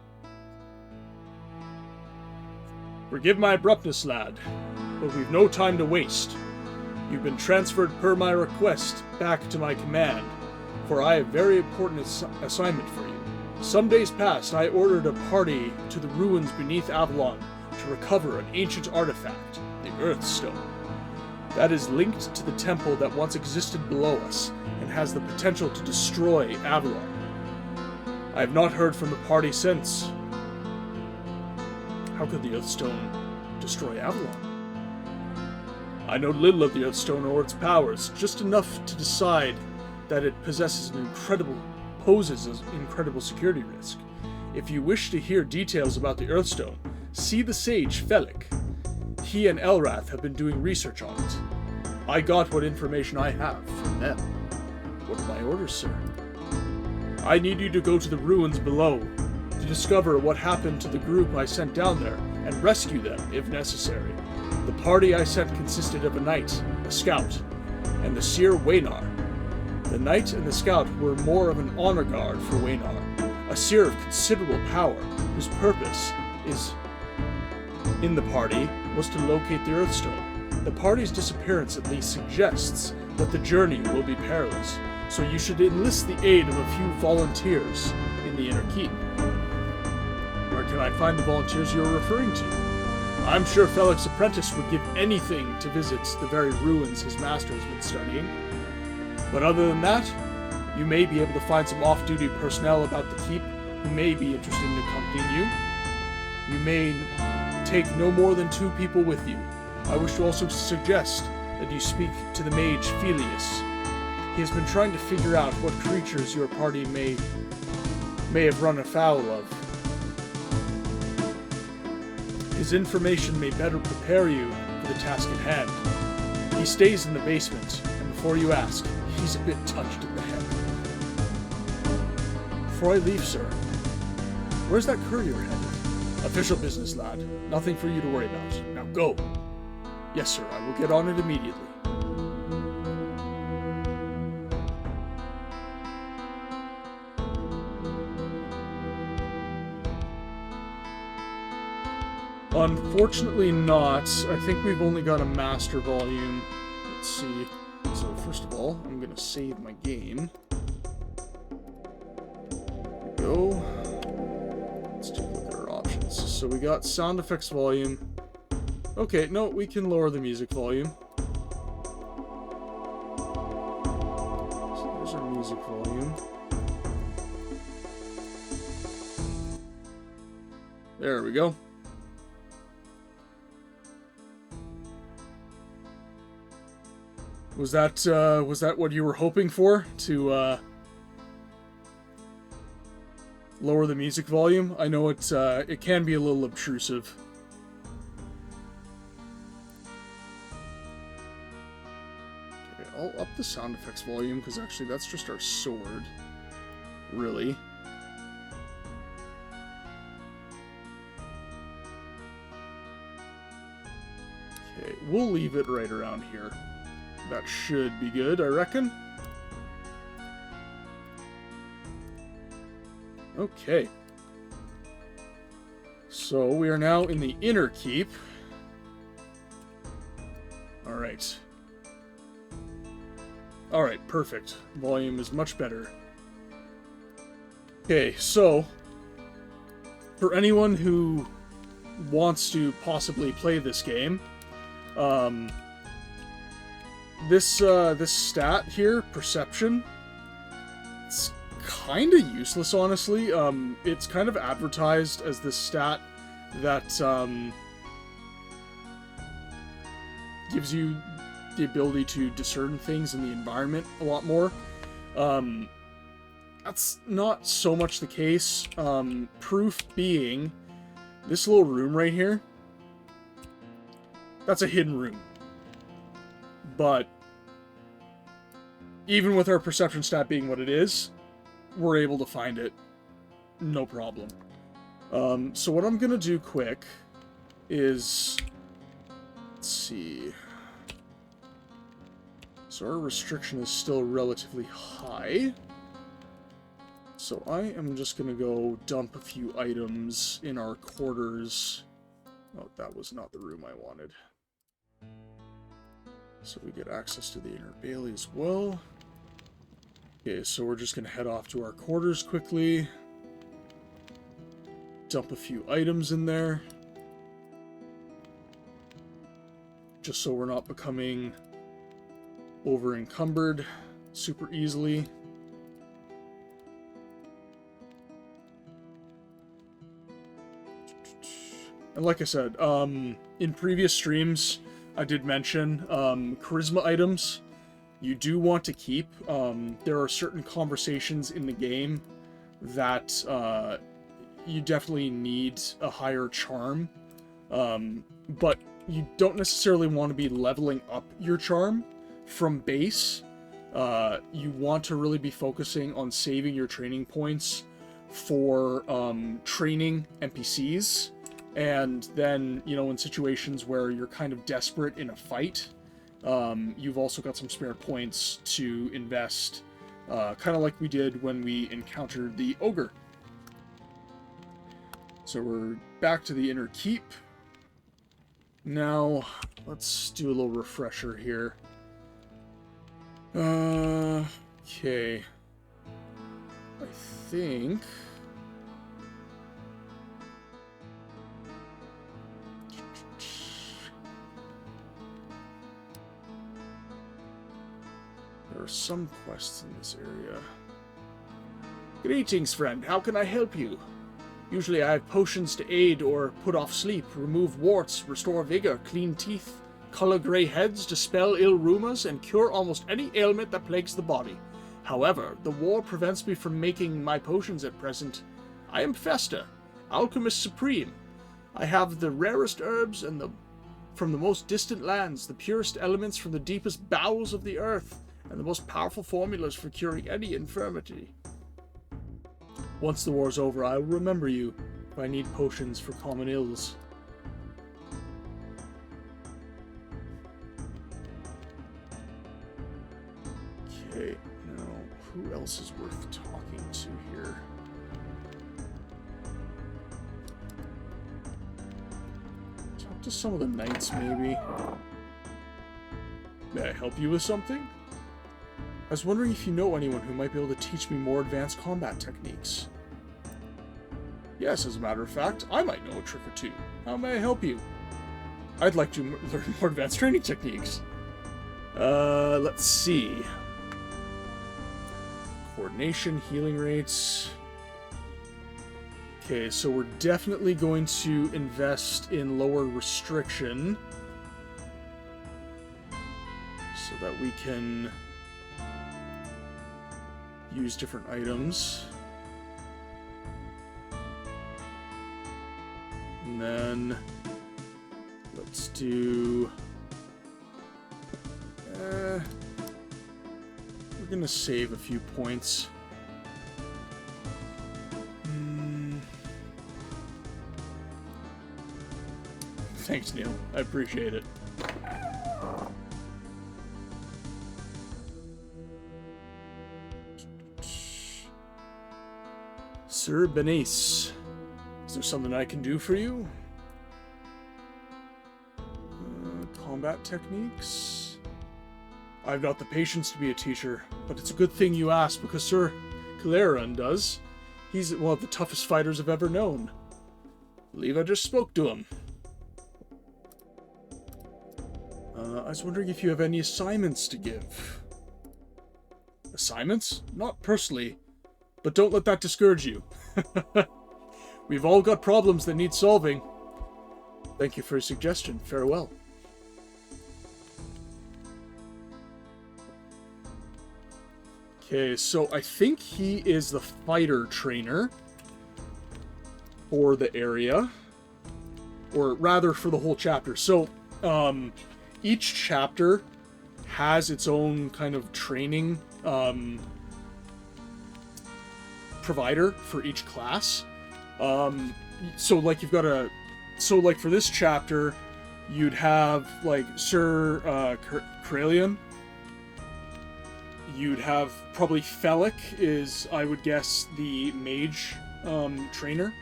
Forgive my abruptness, lad, but we've no time to waste. You've been transferred per my request back to my command, for I have a very important assignment for you. Some days past, I ordered a party to the ruins beneath Avalon to recover an ancient artifact, the Earthstone. That is linked to the temple that once existed below us and has the potential to destroy Avalon. I have not heard from the party since. How could the Earthstone destroy Avalon? I know little of the Earthstone or its powers, just enough to decide that it poses an incredible security risk. If you wish to hear details about the Earthstone, see the sage Felik. He and Elrath have been doing research on it. I got what information I have from them. What are my orders, sir? I need you to go to the ruins below to discover what happened to the group I sent down there and rescue them if necessary. The party I sent consisted of a knight, a scout, and the seer Waynar. The knight and the scout were more of an honor guard for Waynar, a seer of considerable power whose purpose in the party was to locate the Earthstone. The party's disappearance at least suggests that the journey will be perilous, so you should enlist the aid of a few volunteers in the inner keep. Where can I find the volunteers you're referring to? I'm sure Felix Apprentice would give anything to visit the very ruins his master has been studying. But other than that, you may be able to find some off-duty personnel about the keep who may be interested in accompanying you. You may take no more than 2 people with you. I wish to also suggest that you speak to the mage Felius. He has been trying to figure out what creatures your party may have run afoul of. His information may better prepare you for the task at hand. He stays in the basement, and before you ask, he's a bit touched in the head. Before I leave, sir, where's that courier headed? Official business, lad. Nothing for you to worry about. Now go. Yes, sir, I will get on it immediately. Unfortunately not. I think we've only got a master volume. Let's see. So first of all, I'm going to save my game. There we go. Let's take a look at our options. So we got sound effects volume. Okay, no, we can lower the music volume. So there's our music volume. There we go. Was that what you were hoping for? To lower the music volume? I know it can be a little obtrusive. Okay, I'll up the sound effects volume because actually that's just our sword. Really. Okay, we'll leave it right around here. That should be good, I reckon. Okay. So we are now in the inner keep. Alright. Alright, perfect. Volume is much better. Okay, so for anyone who wants to possibly play this game, this stat here, perception, it's kind of useless, honestly. It's kind of advertised as this stat that gives you the ability to discern things in the environment a lot more. That's not so much the case. Proof being this little room right here. That's a hidden room. But even with our perception stat being what it is, we're able to find it. No problem. So what I'm going to do quick is... Let's see. So our restriction is still relatively high. So I am just going to go dump a few items in our quarters. Oh, that was not the room I wanted. So we get access to the inner bailey as well. Okay, so we're just going to head off to our quarters quickly. Dump a few items in there. Just so we're not becoming over-encumbered super easily. And like I said, in previous streams, I did mention charisma items you do want to keep. There are certain conversations in the game that you definitely need a higher charm, but you don't necessarily want to be leveling up your charm from base. You want to really be focusing on saving your training points for training NPCs. And then, you know, in situations where you're kind of desperate in a fight, you've also got some spare points to invest, kind of like we did when we encountered the ogre. So we're back to the inner keep. Now, let's do a little refresher here. Okay. I think... there are some quests in this area. Greetings, friend. How can I help you? Usually I have potions to aid or put off sleep, remove warts, restore vigor, clean teeth, color gray heads, dispel ill rumors, and cure almost any ailment that plagues the body. However, the war prevents me from making my potions at present. I am Festa, alchemist supreme. I have the rarest herbs and from the most distant lands, the purest elements from the deepest bowels of the earth, and the most powerful formulas for curing any infirmity. Once the war's over, I will remember you if I need potions for common ills. Okay, now, who else is worth talking to here? Talk to some of the knights, maybe. May I help you with something? I was wondering if you know anyone who might be able to teach me more advanced combat techniques. Yes, as a matter of fact, I might know a trick or two. How may I help you? I'd like to learn more advanced training techniques. Let's see. Coordination, healing rates. Okay, so we're definitely going to invest in lower restriction. So that we can use different items. And then let's do... we're gonna save a few points. Thanks, Neil. I appreciate it. Sir Benice, is there something I can do for you? Combat techniques? I've not the patience to be a teacher, but it's a good thing you asked because Sir Kaleran does. He's one of the toughest fighters I've ever known. I believe I just spoke to him. I was wondering if you have any assignments to give. Assignments? Not personally. But don't let that discourage you. We've all got problems that need solving. Thank you for your suggestion. Farewell. Okay, so I think he is the fighter trainer for the area. Or rather, for the whole chapter. So, each chapter has its own kind of training provider for each class. So like you've got a... So like for this chapter, you'd have like Sir Kralian. You'd have probably Felic is, I would guess, the mage trainer.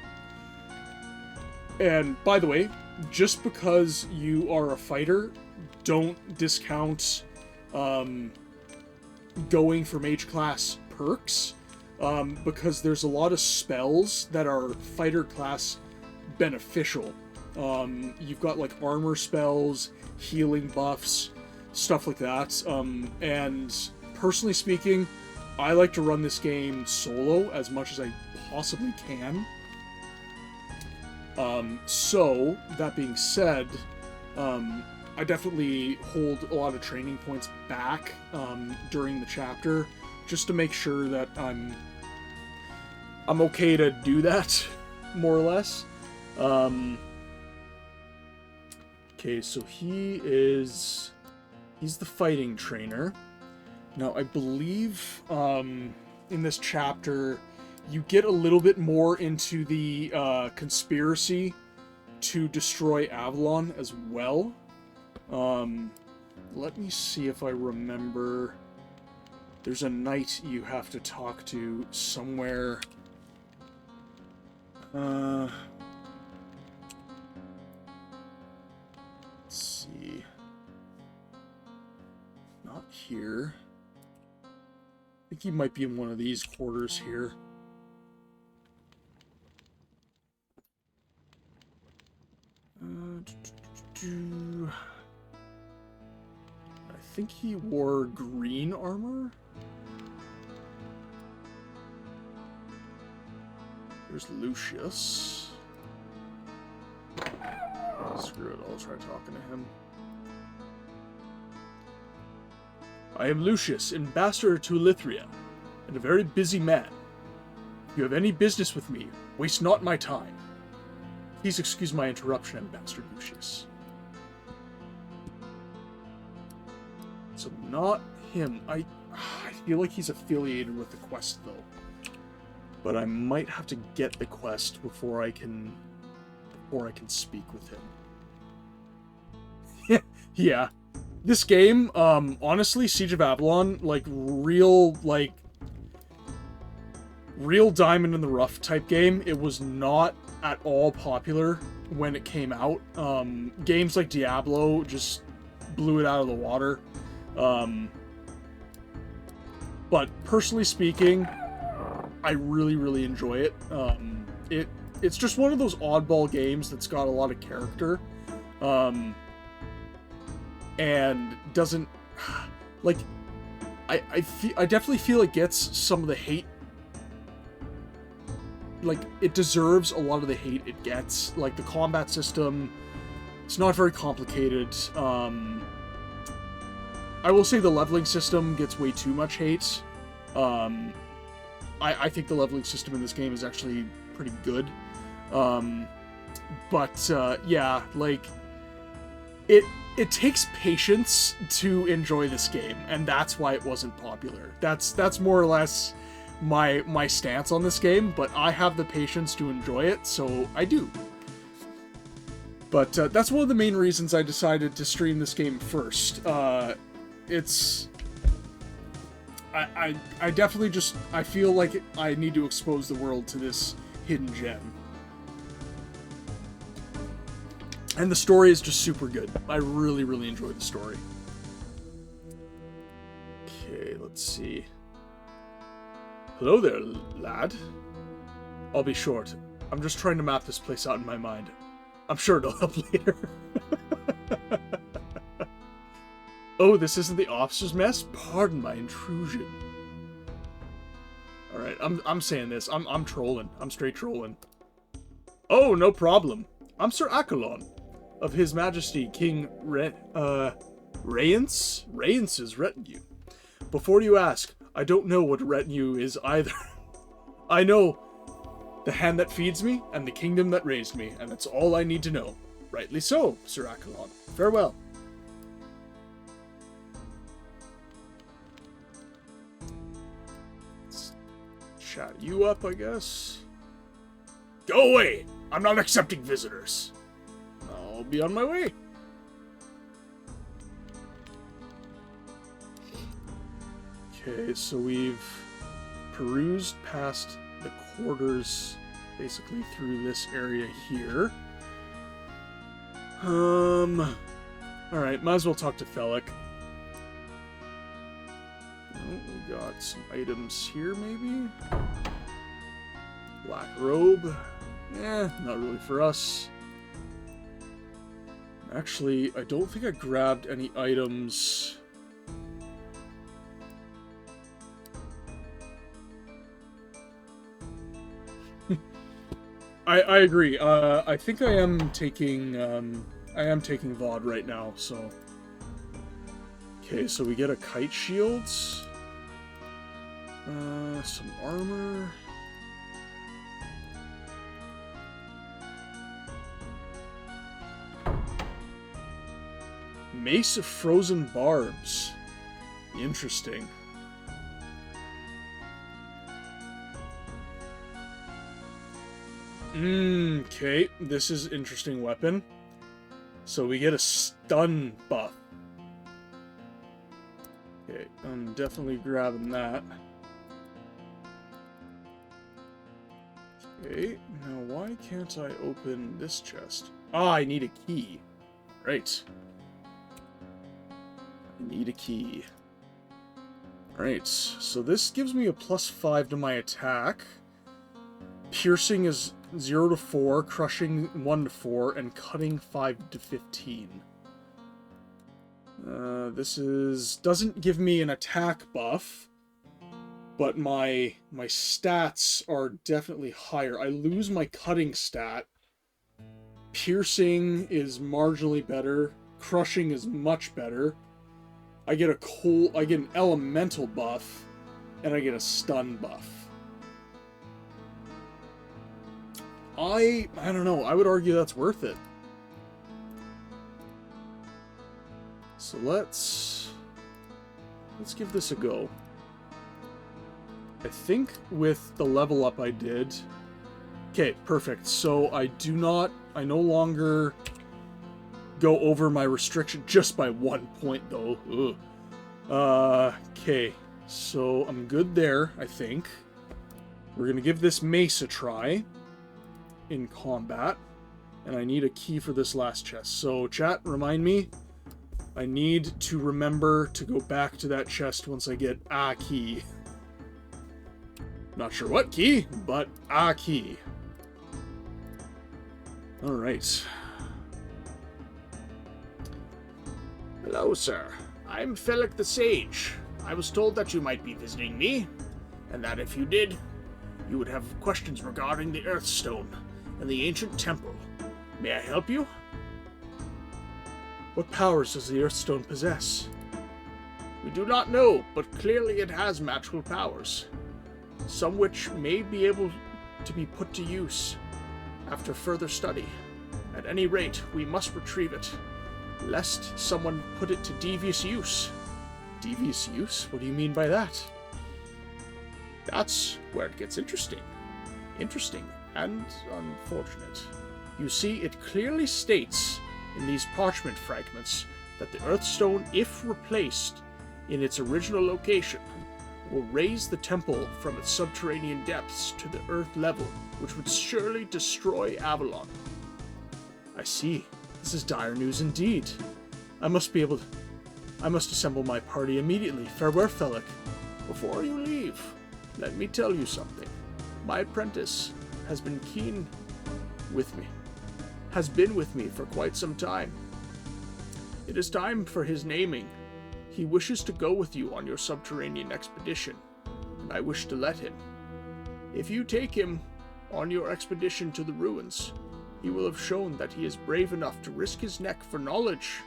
And by the way, just because you are a fighter, don't discount going for mage class perks. Because there's a lot of spells that are fighter class beneficial. You've got like armor spells, healing buffs, stuff like that. And personally speaking, I like to run this game solo as much as I possibly can. So, that being said, I definitely hold a lot of training points back during the chapter, just to make sure that I'm okay to do that, more or less. Okay, so he's the fighting trainer. Now, I believe in this chapter, you get a little bit more into the conspiracy to destroy Avalon as well. Let me see if I remember. There's a knight you have to talk to somewhere. Let's see. here. I think he might be in one of these quarters here. I think he wore green armor. There's Lucius. Screw it, I'll try talking to him. I am Lucius, ambassador to Elithria, and a very busy man. If you have any business with me, waste not my time. Please excuse my interruption, Ambassador Lucius. So not him. I feel like he's affiliated with the quest though. But I might have to get the quest before I can speak with him. Yeah. This game, honestly, Siege of Avalon, like real diamond in the rough type game. It was not at all popular when it came out. Games like Diablo just blew it out of the water. But personally speaking, I really enjoy it. It's just one of those oddball games that's got a lot of character. And doesn't like I definitely feel it gets some of the hate. Like, it deserves a lot of the hate it gets. Like, the combat system, it's not very complicated. I will say the leveling system gets way too much hate. I think the leveling system in this game is actually pretty good. Yeah, like, it takes patience to enjoy this game, and that's why it wasn't popular. That's more or less my stance on this game, but I have the patience to enjoy it, so I do. But that's one of the main reasons I decided to stream this game first. It's... I definitely just... I feel like I need to expose the world to this hidden gem. And the story is just super good. I really enjoy the story. Okay, let's see. Hello there, lad. I'll be short. I'm just trying to map this place out in my mind. I'm sure it'll help later. Oh, this isn't the officer's mess? Pardon my intrusion. Alright, I'm saying this. I'm trolling. I'm straight trolling. Oh, no problem. I'm Sir Avalon, of His Majesty King Rayance's retinue. Before you ask, I don't know what retinue is either. I know the hand that feeds me and the kingdom that raised me, and that's all I need to know. Rightly so, Sir Avalon. Farewell. Let's chat you up, I guess. Go away! I'm not accepting visitors. I'll be on my way. Okay, so we've perused past the quarters, basically through this area here. Alright, might as well talk to Felix. Oh, we got some items here, maybe? Black robe. Not really for us. Actually, I don't think I grabbed any items. I agree. I think I am taking VOD right now, so. Okay, so we get a kite shield. Some armor. Mace of Frozen Barbs. Interesting. Okay, this is interesting weapon. So we get a stun buff. Okay, I'm definitely grabbing that. Okay, now why can't I open this chest? Ah, I need a key. Right. I need a key. Alright, so this gives me a +5 to my attack. Piercing is 0 to 4, crushing 1 to 4, and cutting 5 to 15. This doesn't give me an attack buff, but my stats are definitely higher. I lose my cutting stat. Piercing is marginally better. Crushing is much better. I get an elemental buff, and I get a stun buff. I don't know. I would argue that's worth it. So let's give this a go. I think with the level up I did... Okay, perfect. So I no longer go over my restriction just by 1 point, though. Okay, so I'm good there, I think. We're going to give this mace a try in combat. And I need a key for this last chest. So, chat, remind me. I need to remember to go back to that chest once I get a key. Not sure what key, but a key. Alright. Hello, sir. I'm Felix the Sage. I was told that you might be visiting me, and that if you did, you would have questions regarding the Earthstone and the ancient temple. May I help you? What powers does the Earthstone possess? We do not know, but clearly it has magical powers, some which may be able to be put to use after further study. At any rate, we must retrieve it, lest someone put it to devious use. Devious use? What do you mean by that? That's where it gets interesting. Interesting and unfortunate. You see, it clearly states in these parchment fragments that the Earthstone, if replaced in its original location, will raise the temple from its subterranean depths to the Earth level, which would surely destroy Avalon. I see. This is dire news indeed. I must assemble my party immediately. Farewell, Felix. Before you leave, let me tell you something. My apprentice has been with me for quite some time. It is time for his naming. He wishes to go with you on your subterranean expedition, and I wish to let him. If you take him on your expedition to the ruins, he will have shown that he is brave enough to risk his neck for knowledge,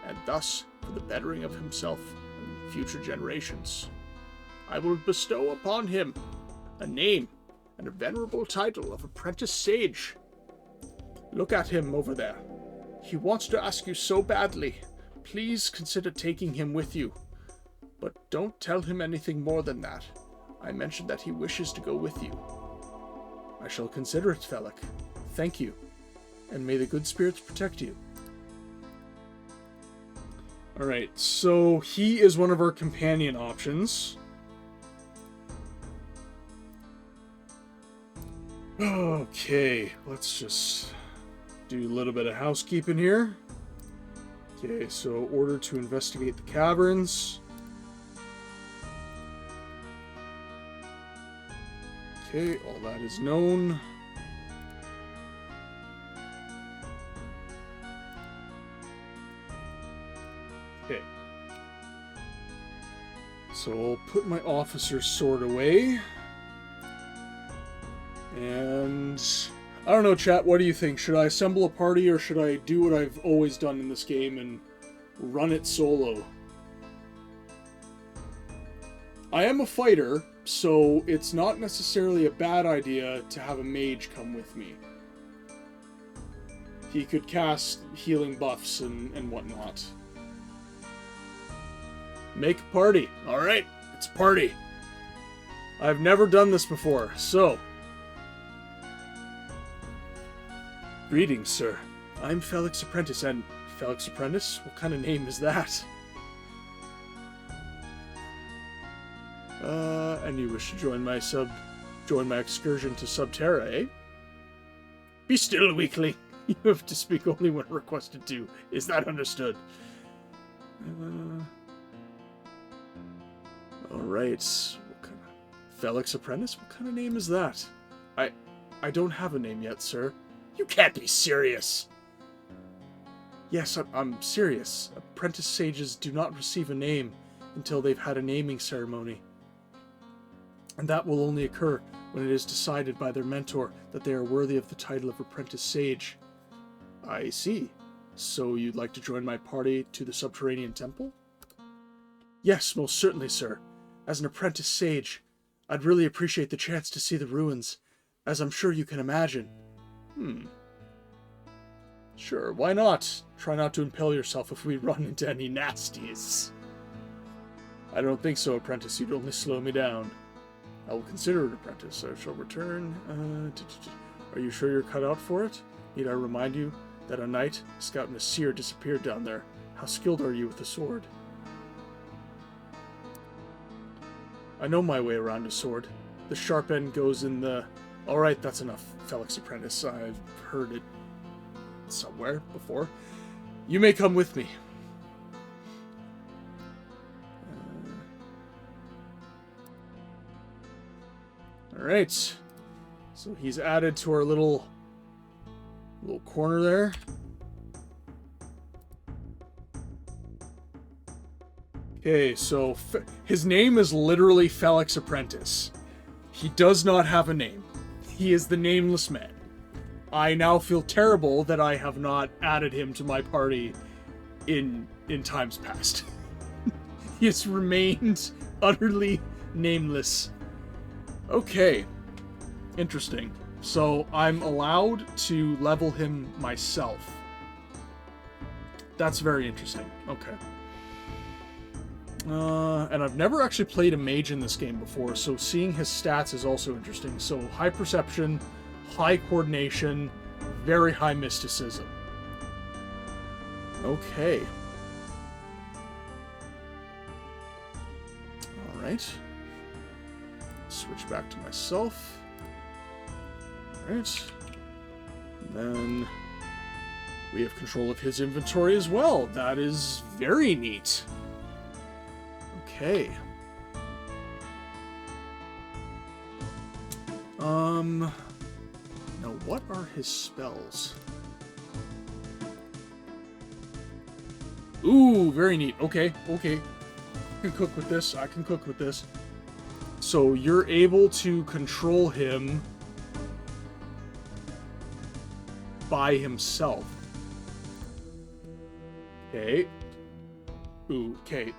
and thus for the bettering of himself and future generations. I will bestow upon him a name and a venerable title of Apprentice Sage. Look at him over there. He wants to ask you so badly. Please consider taking him with you. But don't tell him anything more than that. I mentioned that he wishes to go with you. I shall consider it, Felix. Thank you. And may the good spirits protect you. Alright, so he is one of our companion options. Okay, let's just do a little bit of housekeeping here. Okay, so order to investigate the caverns. Okay, all that is known. Okay. So I'll put my officer's sword away. And I don't know, chat, what do you think? Should I assemble a party or should I do what I've always done in this game and run it solo? I am a fighter, so it's not necessarily a bad idea to have a mage come with me. He could cast healing buffs and whatnot. Make a party. Alright, it's a party. I've never done this before, so... Greetings, sir. I'm Felix Apprentice, and... Felix Apprentice? What kind of name is that? And you wish to join my excursion to Subterra, eh? Be still, weakling. You have to speak only when requested to. Is that understood? Alright. What kind of... Felix Apprentice? What kind of name is that? I don't have a name yet, sir. You can't be serious. Yes, I'm serious. Apprentice sages do not receive a name until they've had a naming ceremony. And that will only occur when it is decided by their mentor that they are worthy of the title of Apprentice Sage. I see. So you'd like to join my party to the subterranean temple? Yes, most certainly, sir. As an Apprentice Sage, I'd really appreciate the chance to see the ruins, as I'm sure you can imagine. Sure, why not? Try not to impale yourself if we run into any nasties. I don't think so, Apprentice. You'd only slow me down. I will consider it, Apprentice. I shall return. Are you sure you're cut out for it? Need I remind you that a knight, Scout and a seer disappeared down there? How skilled are you with the sword? I know my way around a sword. The sharp end goes in the... Alright, that's enough, Felix Apprentice. I've heard it somewhere before. You may come with me. Alright. So he's added to our little corner there. Okay, so his name is literally Felix Apprentice. He does not have a name. He is the nameless man. I now feel terrible that I have not added him to my party in times past. He has remained utterly nameless. Okay. Interesting. So I'm allowed to level him myself. That's very interesting. Okay. And I've never actually played a mage in this game before, so seeing his stats is also interesting. So high perception, high coordination, very high mysticism. Okay. Alright. Switch back to myself. Alright. Then we have control of his inventory as well. That is very neat. Okay. Now what are his spells? Ooh, very neat. Okay, okay. I can cook with this. I can cook with this. So you're able to control him by himself. Okay. Ooh, okay.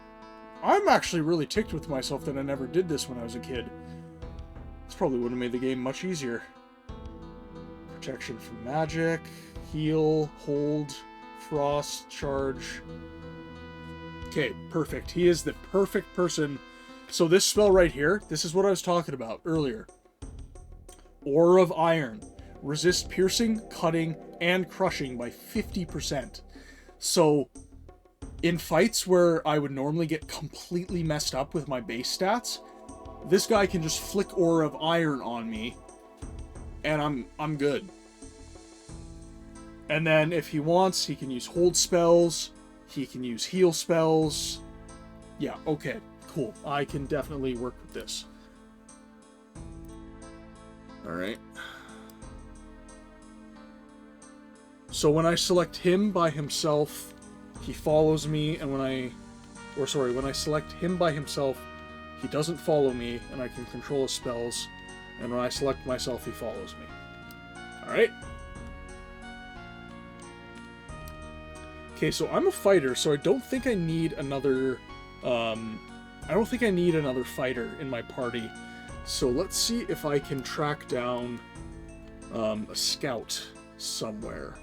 I'm actually really ticked with myself that I never did this when I was a kid. This probably would have made the game much easier. Protection from magic, heal, hold, frost, charge. Okay, perfect. He is the perfect person. So this spell right here, this is what I was talking about earlier. Aura of Iron. Resist piercing, cutting, and crushing by 50%. So in fights where I would normally get completely messed up with my base stats, this guy can just flick Aura of Iron on me, and I'm good. And then if he wants, he can use hold spells, he can use heal spells. Yeah, okay, cool. I can definitely work with this. Alright. So when I select him by himself, he follows me, and when I select him by himself, he doesn't follow me, and I can control his spells, and when I select myself, he follows me. Alright. Okay, so I'm a fighter, so I don't think I need another, fighter in my party. So let's see if I can track down, a scout somewhere.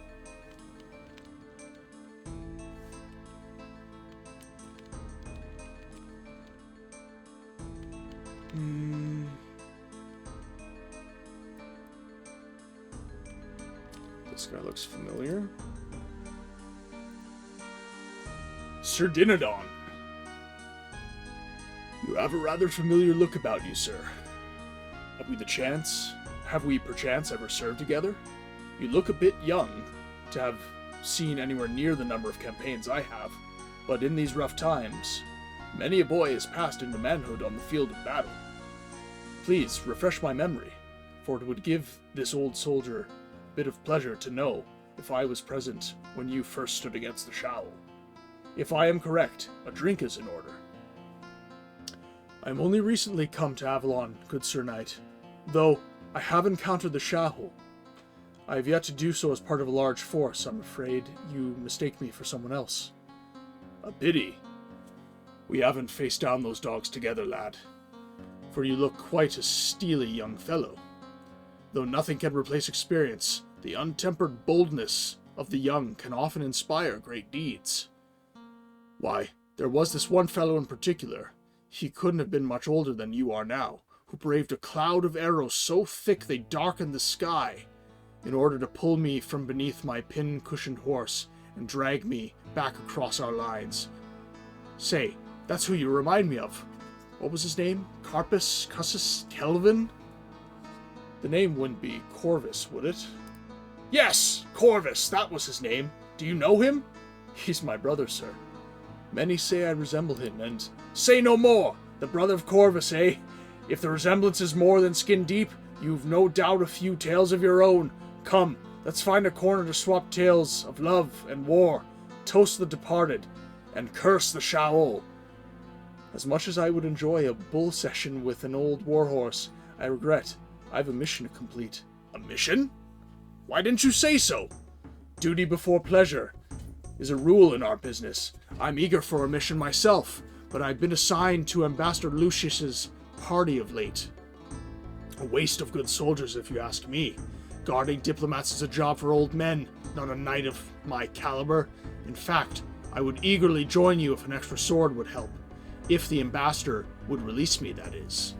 This guy looks familiar. Sir Dinadon. You have a rather familiar look about you, sir. Have we perchance ever served together? You look a bit young to have seen anywhere near the number of campaigns I have, but in these rough times, Many a boy has passed into manhood on the field of battle. Please refresh my memory, for it would give this old soldier a bit of pleasure to know if I was present when you first stood against the Shaoul. If I am correct, a drink is in order. I am only recently come to Avalon, good Sir Knight, though I have encountered the Shaoul. I have yet to do so as part of a large force. I'm afraid you mistake me for someone else. A pity. We haven't faced down those dogs together, lad, for you look quite a steely young fellow. Though nothing can replace experience, the untempered boldness of the young can often inspire great deeds. Why, there was this one fellow in particular, he couldn't have been much older than you are now, who braved a cloud of arrows so thick they darkened the sky, in order to pull me from beneath my pin-cushioned horse and drag me back across our lines. Say, that's who you remind me of. What was his name? Carpus, Cussus, Kelvin? The name wouldn't be Corvus, would it? Yes, Corvus, that was his name. Do you know him? He's my brother, sir. Many say I resemble him, and say no more! The brother of Corvus, eh? If the resemblance is more than skin deep, you've no doubt a few tales of your own. Come, let's find a corner to swap tales of love and war, toast the departed, and curse the Shaoul. As much as I would enjoy a bull session with an old warhorse, I regret I have a mission to complete. A mission? Why didn't you say so? Duty before pleasure is a rule in our business. I'm eager for a mission myself, but I've been assigned to Ambassador Lucius's party of late. A waste of good soldiers, if you ask me. Guarding diplomats is a job for old men, not a knight of my caliber. In fact, I would eagerly join you if an extra sword would help. If the ambassador would release me, that is.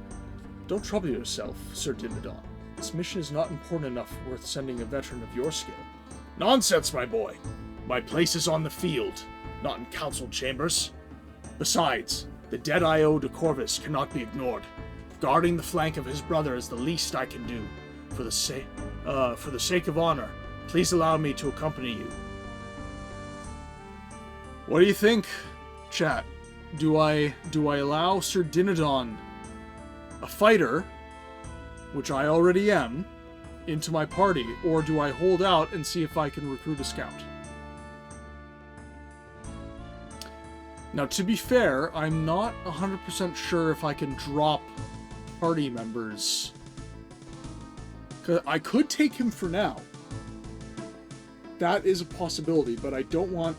Don't trouble yourself, Sir Dimmadon. This mission is not important enough worth sending a veteran of your skill. Nonsense, my boy! My place is on the field, not in council chambers. Besides, the debt I owe to Corvus cannot be ignored. Guarding the flank of his brother is the least I can do. For the sake of honor, please allow me to accompany you. What do you think, chat? Do I allow Sir Dinadon, a fighter, which I already am, into my party, or do I hold out and see if I can recruit a scout? Now, to be fair, I'm not 100% sure if I can drop party members. 'Cause I could take him for now. That is a possibility, but I don't want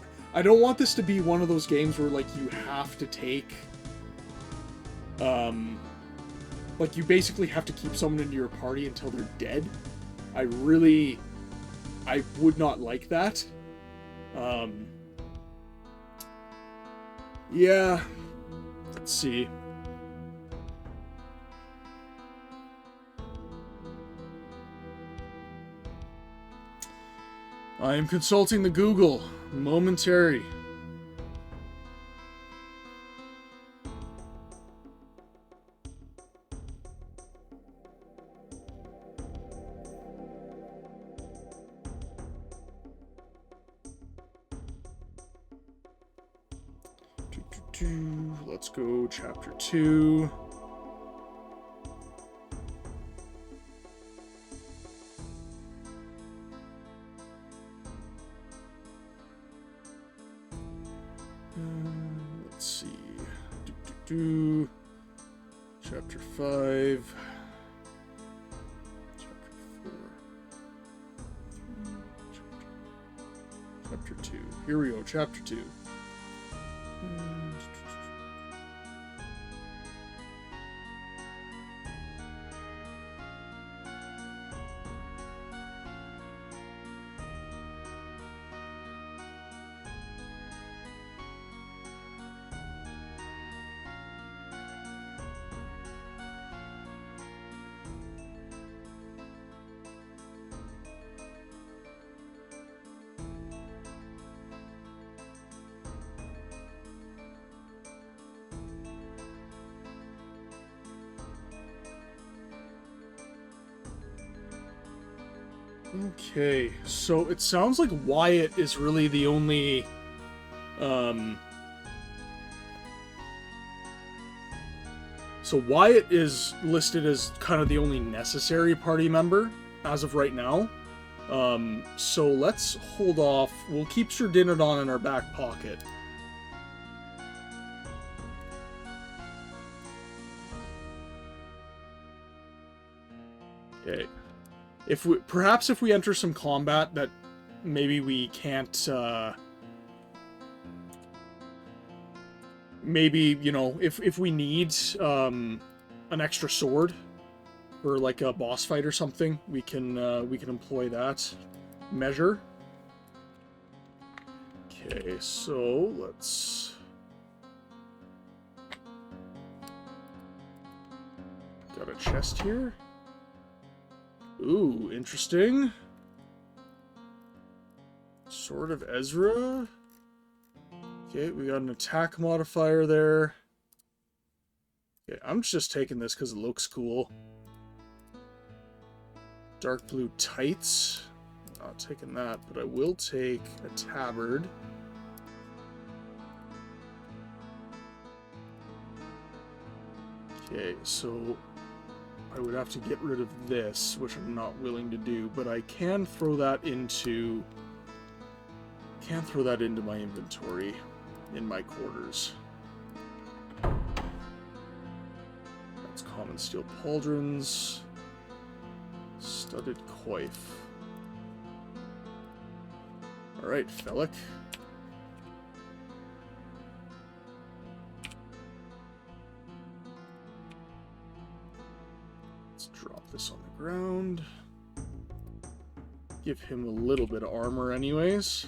this to be one of those games where, like, you have to take... like, you basically have to keep someone into your party until they're dead. I would not like that. Yeah. Let's see. I am consulting the Google. Momentary. Let's go chapter 2. Let's see. Chapter 5. Chapter 4. Chapter 2. Here we go, chapter 2. Okay, so it sounds like Wyatt is really the only, So Wyatt is listed as kind of the only necessary party member as of right now. So let's hold off. We'll keep Sir Dinadon in our back pocket. Okay. Perhaps if we enter some combat that maybe we can't, maybe, you know, if we need, an extra sword for like a boss fight or something, we can employ that measure. Okay, so let's... Got a chest here. Ooh, interesting. Sword of Ezra. Okay, we got an attack modifier there. Okay, I'm just taking this because it looks cool. Dark blue tights. Not taking that, but I will take a tabard. Okay, so I would have to get rid of this, which I'm not willing to do, but I can throw that into... my inventory in my quarters. That's common steel pauldrons. Studded coif. Alright, Fellic. Let's drop this on the ground. Give him a little bit of armor anyways.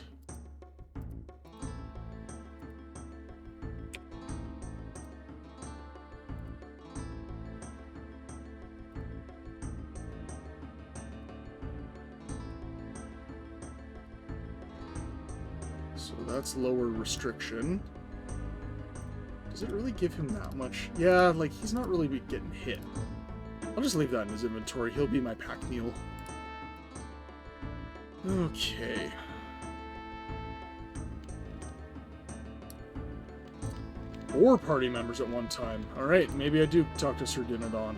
So that's lower restriction. Does it really give him that much? Yeah, like, he's not really getting hit. I'll just leave that in his inventory. He'll be my pack mule. Okay. 4 party members at one time. Alright, maybe I do talk to Sir Dinadon.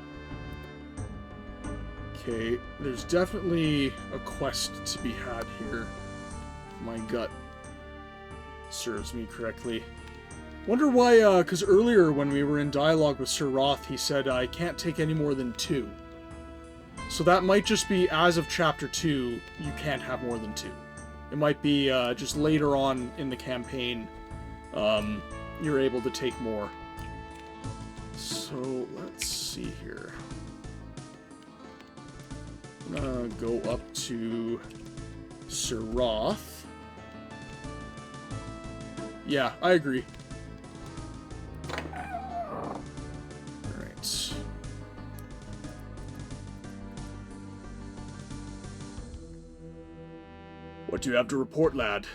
Okay, there's definitely a quest to be had here. My gut serves me correctly. Wonder why, because earlier when we were in dialogue with Sir Roth, he said, I can't take any more than 2. So that might just be, as of Chapter 2, you can't have more than 2. It might be, just later on in the campaign, you're able to take more. So, let's see here. I'm gonna go up to Sir Roth. Yeah, I agree. Alright. What do you have to report, lad?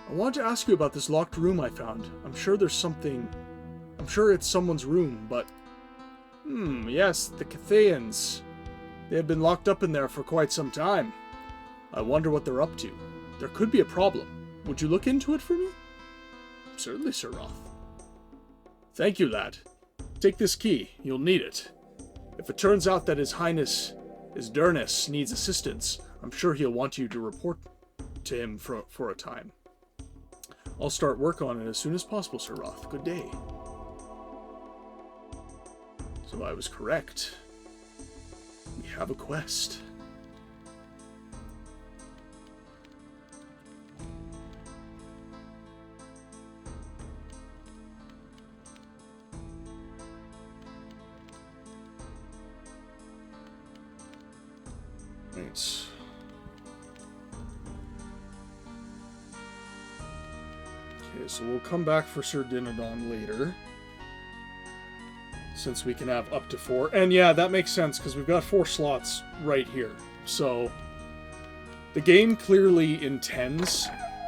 I wanted to ask you about this locked room I found. I'm sure there's something... I'm sure it's someone's room, but... yes, the Cathayans. They have been locked up in there for quite some time. I wonder what they're up to. There could be a problem. Would you look into it for me? Certainly, Sir Roth. Thank you, lad. Take this key. You'll need it. If it turns out that His Highness, His Durness, needs assistance, I'm sure he'll want you to report to him for a time. I'll start work on it as soon as possible, Sir Roth. Good day. So I was correct. We have a quest. Right. Okay, so we'll come back for Sir Dinadon later. Since we can have up to 4. And yeah, that makes sense, because we've got 4 slots right here. So, the game clearly intends...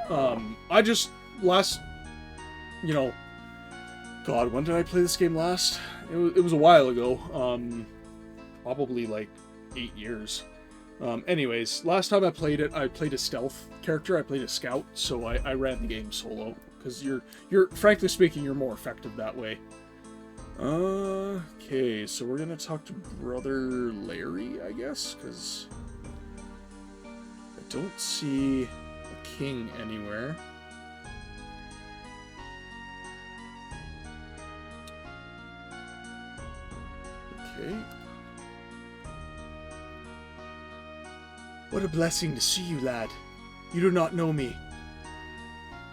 I just... You know... God, when did I play this game last? It was a while ago. Probably like 8 years. Anyways, last time I played it, I played a stealth character. I played a scout, so I ran the game solo. Because you're frankly speaking, you're more effective that way. Okay, so we're gonna talk to Brother Larry, I guess, because I don't see a king anywhere. Okay. What a blessing to see you, lad. You do not know me,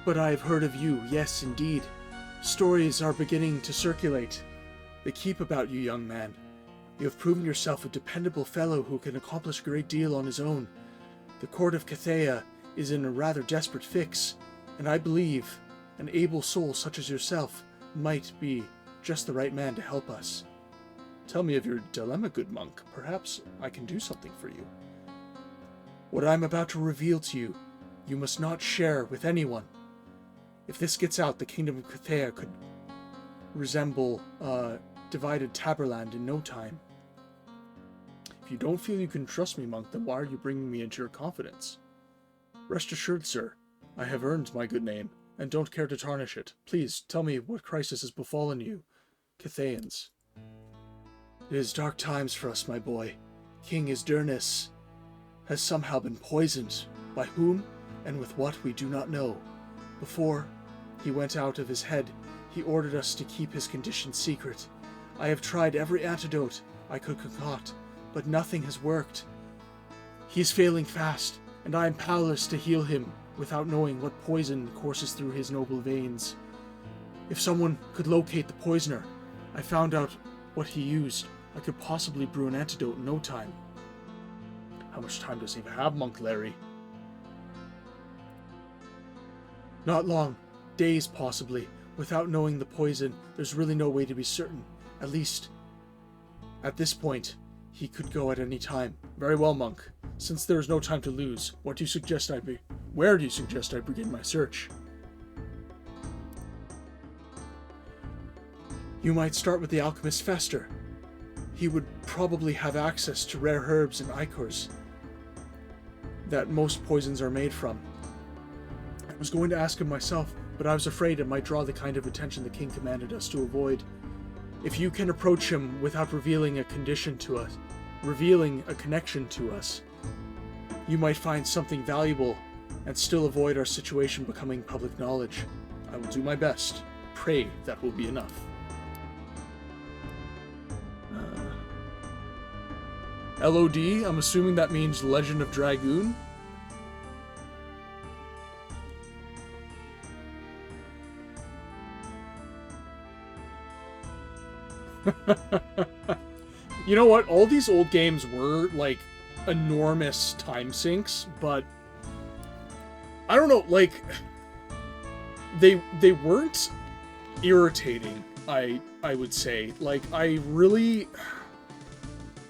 but I have heard of you, yes, indeed. Stories are beginning to circulate. They keep about you, young man. You have proven yourself a dependable fellow who can accomplish a great deal on his own. The court of Cathea is in a rather desperate fix, and I believe an able soul such as yourself might be just the right man to help us. Tell me of your dilemma, good monk. Perhaps I can do something for you. What I am about to reveal to you, you must not share with anyone. If this gets out, the kingdom of Cathea could resemble divided Taberland in no time. If you don't feel you can trust me, monk, then why are you bringing me into your confidence? Rest assured, sir, I have earned my good name, and don't care to tarnish it. Please, tell me what crisis has befallen you, Cathayans. It is dark times for us, my boy. King Isdurnis has somehow been poisoned. By whom and with what we do not know. Before he went out of his head, he ordered us to keep his condition secret. I have tried every antidote I could concoct, but nothing has worked. He is failing fast, and I am powerless to heal him without knowing what poison courses through his noble veins. If someone could locate the poisoner, I found out what he used, I could possibly brew an antidote in no time. How much time does he have, Monk Larry? Not long. Days, possibly. Without knowing the poison, there's really no way to be certain. At least, at this point, he could go at any time. Very well, monk. Since there is no time to lose, where do you suggest I begin my search? You might start with the alchemist Fester. He would probably have access to rare herbs and ichors that most poisons are made from. I was going to ask him myself, but I was afraid it might draw the kind of attention the king commanded us to avoid. If you can approach him without revealing a connection to us, you might find something valuable and still avoid our situation becoming public knowledge. I will do my best. Pray that will be enough. LOD, I'm assuming that means Legend of Dragoon. You know what? All these old games were, like, enormous time sinks, but I don't know, like, they weren't irritating, I would say. Like, I really...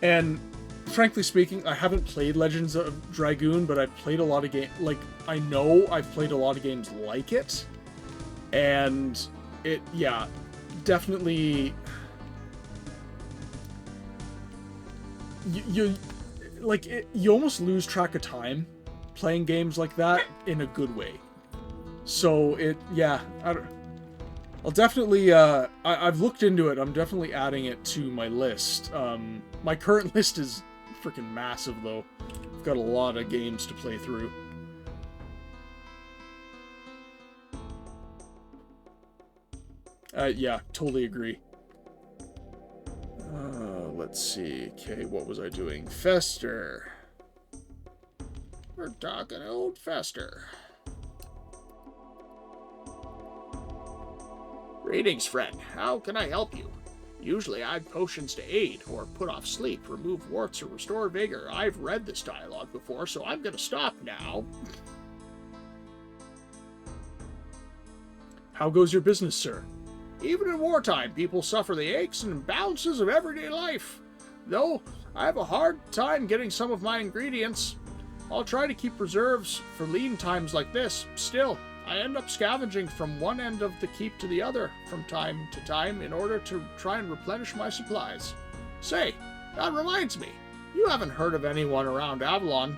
And frankly speaking, I haven't played Legends of Dragoon, but I've played a lot of games, like, I know I've played a lot of games like it, and it, yeah, definitely, you almost lose track of time playing games like that in a good way. So yeah, I'll definitely, I've looked into it. I'm definitely adding it to my list. My current list is freaking massive, though. I've got a lot of games to play through. Yeah, totally agree. Let's see. Okay, what was I doing? Fester. We're talking old Fester. Greetings, friend. How can I help you? Usually I have potions to aid, or put off sleep, remove warts, or restore vigor. I've read this dialogue before, so I'm gonna stop now. How goes your business, sir? Even in wartime, people suffer the aches and imbalances of everyday life. Though, I have a hard time getting some of my ingredients. I'll try to keep reserves for lean times like this. Still, I end up scavenging from one end of the keep to the other from time to time in order to try and replenish my supplies. Say, that reminds me, you haven't heard of anyone around Avalon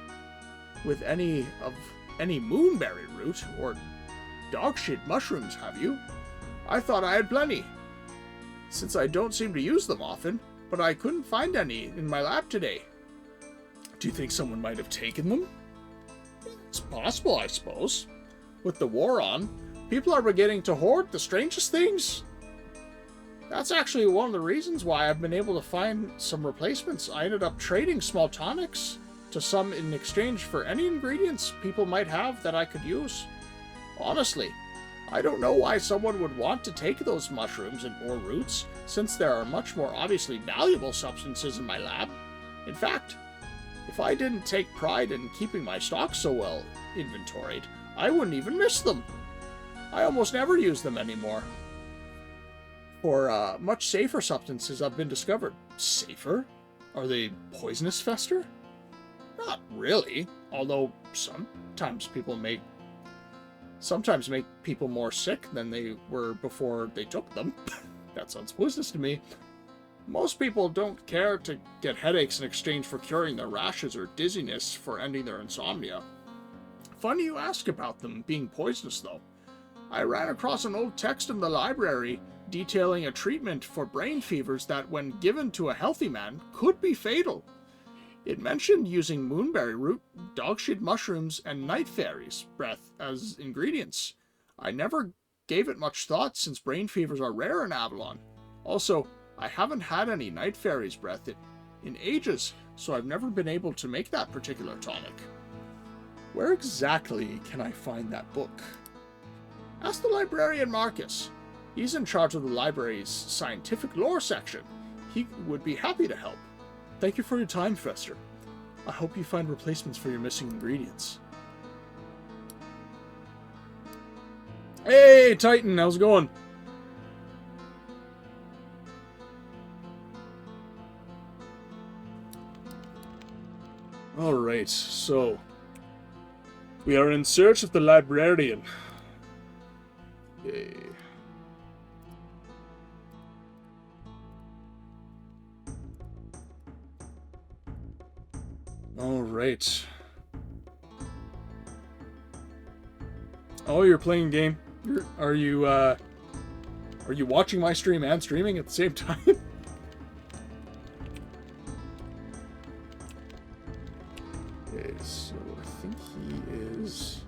with any moonberry root or dogshit mushrooms, have you? I thought I had plenty. since I don't seem to use them often, but I couldn't find any in my lab today. Do you think someone might have taken them? It's possible, I suppose. With the war on, people are beginning to hoard the strangest things. That's actually one of the reasons why I've been able to find some replacements. I ended up trading small tonics to some in exchange for any ingredients people might have that I could use. Honestly, I don't know why someone would want to take those mushrooms or roots, since there are much more obviously valuable substances in my lab. In fact, if I didn't take pride in keeping my stocks so well inventoried, I wouldn't even miss them. I almost never use them anymore. For much safer substances have been discovered. Safer? Are they poisonous, Fester? Not really, although sometimes make people more sick than they were before they took them. That sounds poisonous to me. Most people don't care to get headaches in exchange for curing their rashes or dizziness for ending their insomnia. Funny you ask about them being poisonous, though. I ran across an old text in the library detailing a treatment for brain fevers that, when given to a healthy man, could be fatal. It mentioned using moonberry root, dogshit mushrooms, and night fairies' breath as ingredients. I never gave it much thought since brain fevers are rare in Avalon. Also, I haven't had any night fairies' breath in ages, so I've never been able to make that particular tonic. Where exactly can I find that book? Ask the librarian Marcus. He's in charge of the library's scientific lore section. He would be happy to help. Thank you for your time, Fester. I hope you find replacements for your missing ingredients. Hey, Titan, how's it going? Alright, so we are in search of the librarian. Okay. Alright. Oh, you're playing game. Are you watching my stream and streaming at the same time? Okay, so I think he is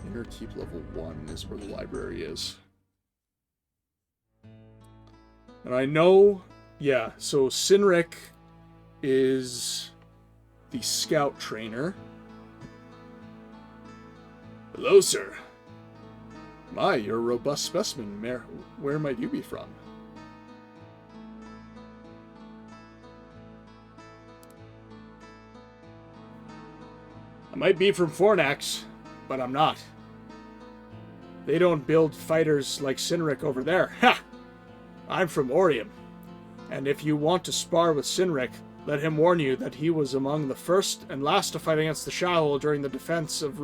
inner keep level 1 is where the library is. And I know, yeah, so Sinric is the scout trainer. Hello, sir. My, you're a robust specimen. Where might you be from? I might be from Fornax, but I'm not. They don't build fighters like Sinric over there. Ha! I'm from Orium. And if you want to spar with Sinric, let him warn you that he was among the first and last to fight against the Shadowhole during the defense of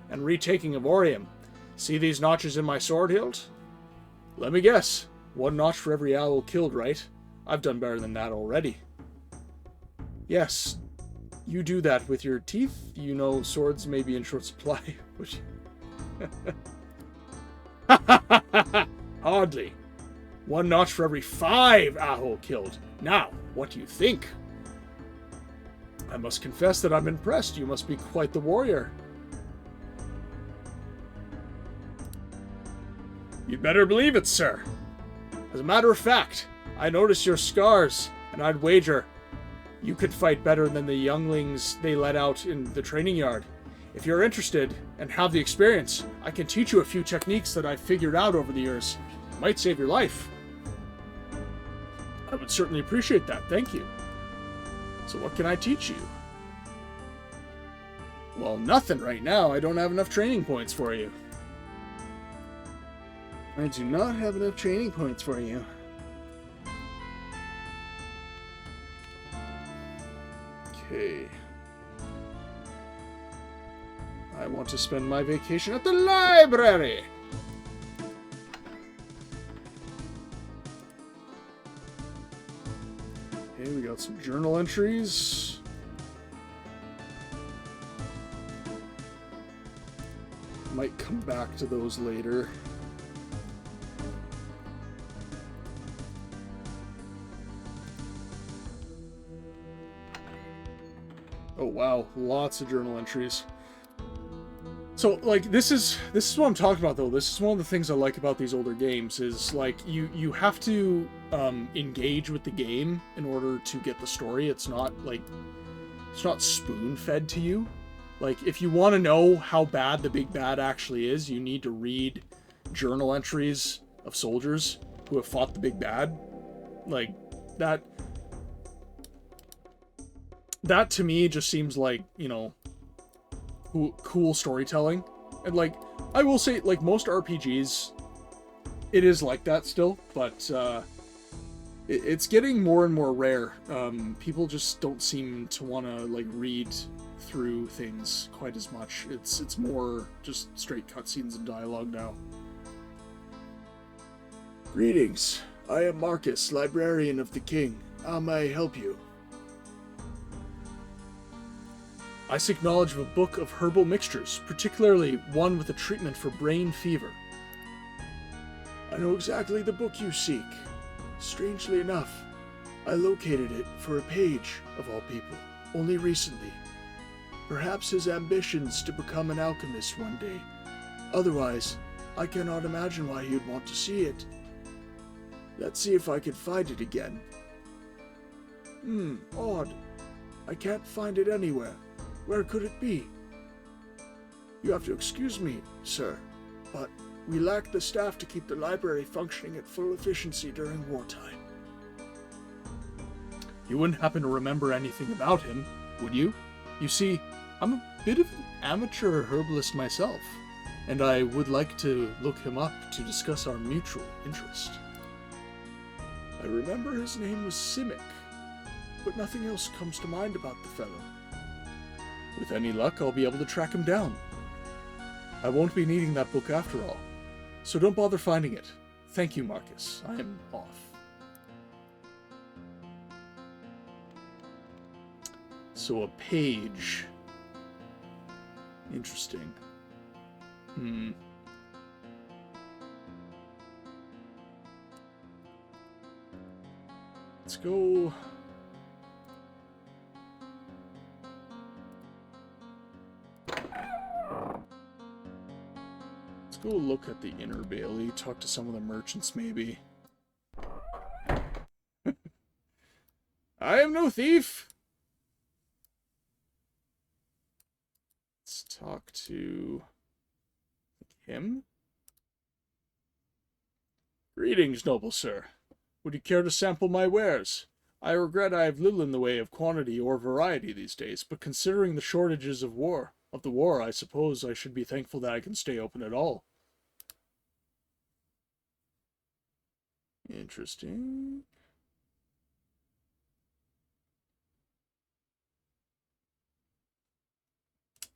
and retaking of Orium. See these notches in my sword hilt? Let me guess. 1 notch for every owl killed, right? I've done better than that already. Yes, you do that with your teeth. You know swords may be in short supply. Hardly. 1 notch for every 5 owl killed. Now, what do you think? I must confess that I'm impressed. You must be quite the warrior. You'd better believe it, sir. As a matter of fact, I noticed your scars, and I'd wager you could fight better than the younglings they let out in the training yard. If you're interested and have the experience, I can teach you a few techniques that I've figured out over the years. It might save your life. I would certainly appreciate that, thank you. So what can I teach you? Well, nothing right now. I don't have enough training points for you. I do not have enough training points for you. Okay. I want to spend my vacation at the library! Okay, we got some journal entries. Might come back to those later. wow, lots of journal entries. So, like, this is what I'm talking about, though. This is one of the things I like about these older games, is, like, you have to engage with the game in order to get the story. It's not, like, it's not spoon-fed to you. Like, if you want to know how bad the big bad actually is, you need to read journal entries of soldiers who have fought the big bad. Like, that to me just seems like, you know, cool storytelling. And, like, I will say, like, most RPGs, it is like that still, but it's getting more and more rare. People just don't seem to want to, like, read through things quite as much. It's more just straight cutscenes and dialogue now. Greetings. I am Marcus, librarian of the king. How may I help you? I seek knowledge of a book of herbal mixtures, particularly one with a treatment for brain fever. I know exactly the book you seek. Strangely enough, I located it for a page, of all people, only recently. Perhaps his ambitions to become an alchemist one day. Otherwise, I cannot imagine why he would want to see it. Let's see if I can find it again. Odd. I can't find it anywhere. Where could it be? You have to excuse me, sir, but we lack the staff to keep the library functioning at full efficiency during wartime. You wouldn't happen to remember anything about him, would you? You see, I'm a bit of an amateur herbalist myself, and I would like to look him up to discuss our mutual interest. I remember his name was Simic, but nothing else comes to mind about the fellow. With any luck, I'll be able to track him down. I won't be needing that book after all, so don't bother finding it. Thank you, Marcus. I am off. So a page. Interesting. Let's go... Go look at the Inner Bailey, talk to some of the merchants, maybe. I am no thief! Let's talk to him. Greetings, noble sir. Would you care to sample my wares? I regret I have little in the way of quantity or variety these days, but considering the shortages of the war, I suppose I should be thankful that I can stay open at all. Interesting.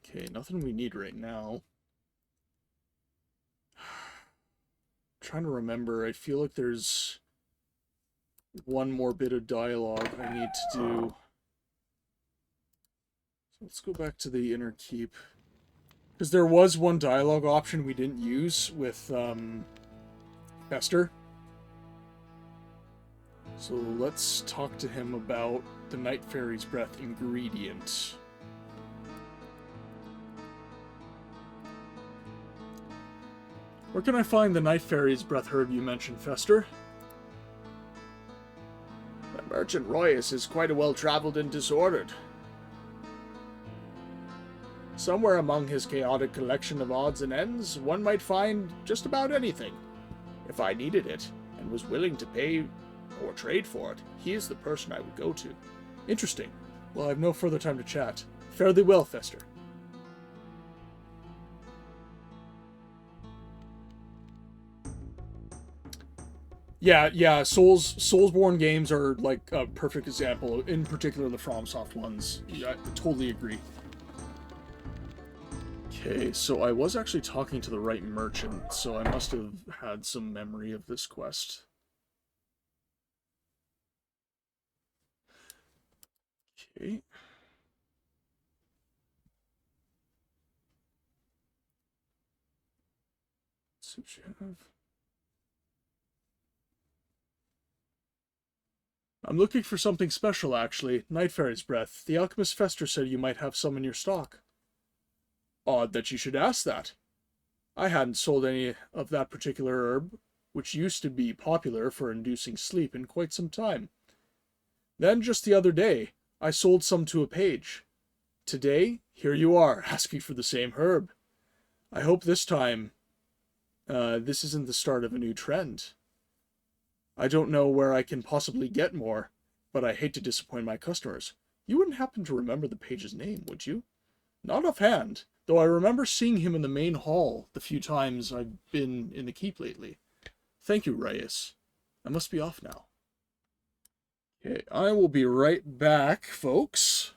Okay, nothing we need right now. Trying to remember, I feel like there's one more bit of dialogue I need to do. So let's go back to the inner keep. Because there was one dialogue option we didn't use with Fester. So let's talk to him about the Night Fairy's Breath ingredient. Where can I find the Night Fairy's Breath herb you mentioned, Fester? The merchant Royus is quite a well-traveled and disordered. Somewhere among his chaotic collection of odds and ends, one might find just about anything. If I needed it, and was willing to pay or trade for it, he is the person I would go to. Interesting. Well, I have no further time to chat. Fare thee well, Fester. Yeah, Soulsborne games are like a perfect example, in particular the FromSoft ones. Yeah, I totally agree. Okay, so I was actually talking to the right merchant, so I must have had some memory of this quest. Okay. Let's see what you have. I'm looking for something special, actually. Night Fairy's breath. The alchemist Fester said you might have some in your stock. Odd that you should ask that. I hadn't sold any of that particular herb, which used to be popular for inducing sleep, in quite some time. Then, just the other day, I sold some to a page. Today, here you are, asking for the same herb. I hope this time, this isn't the start of a new trend. I don't know where I can possibly get more, but I hate to disappoint my customers. You wouldn't happen to remember the page's name, would you? Not offhand, though I remember seeing him in the main hall the few times I've been in the keep lately. Thank you, Reyes. I must be off now. Okay, I will be right back, folks.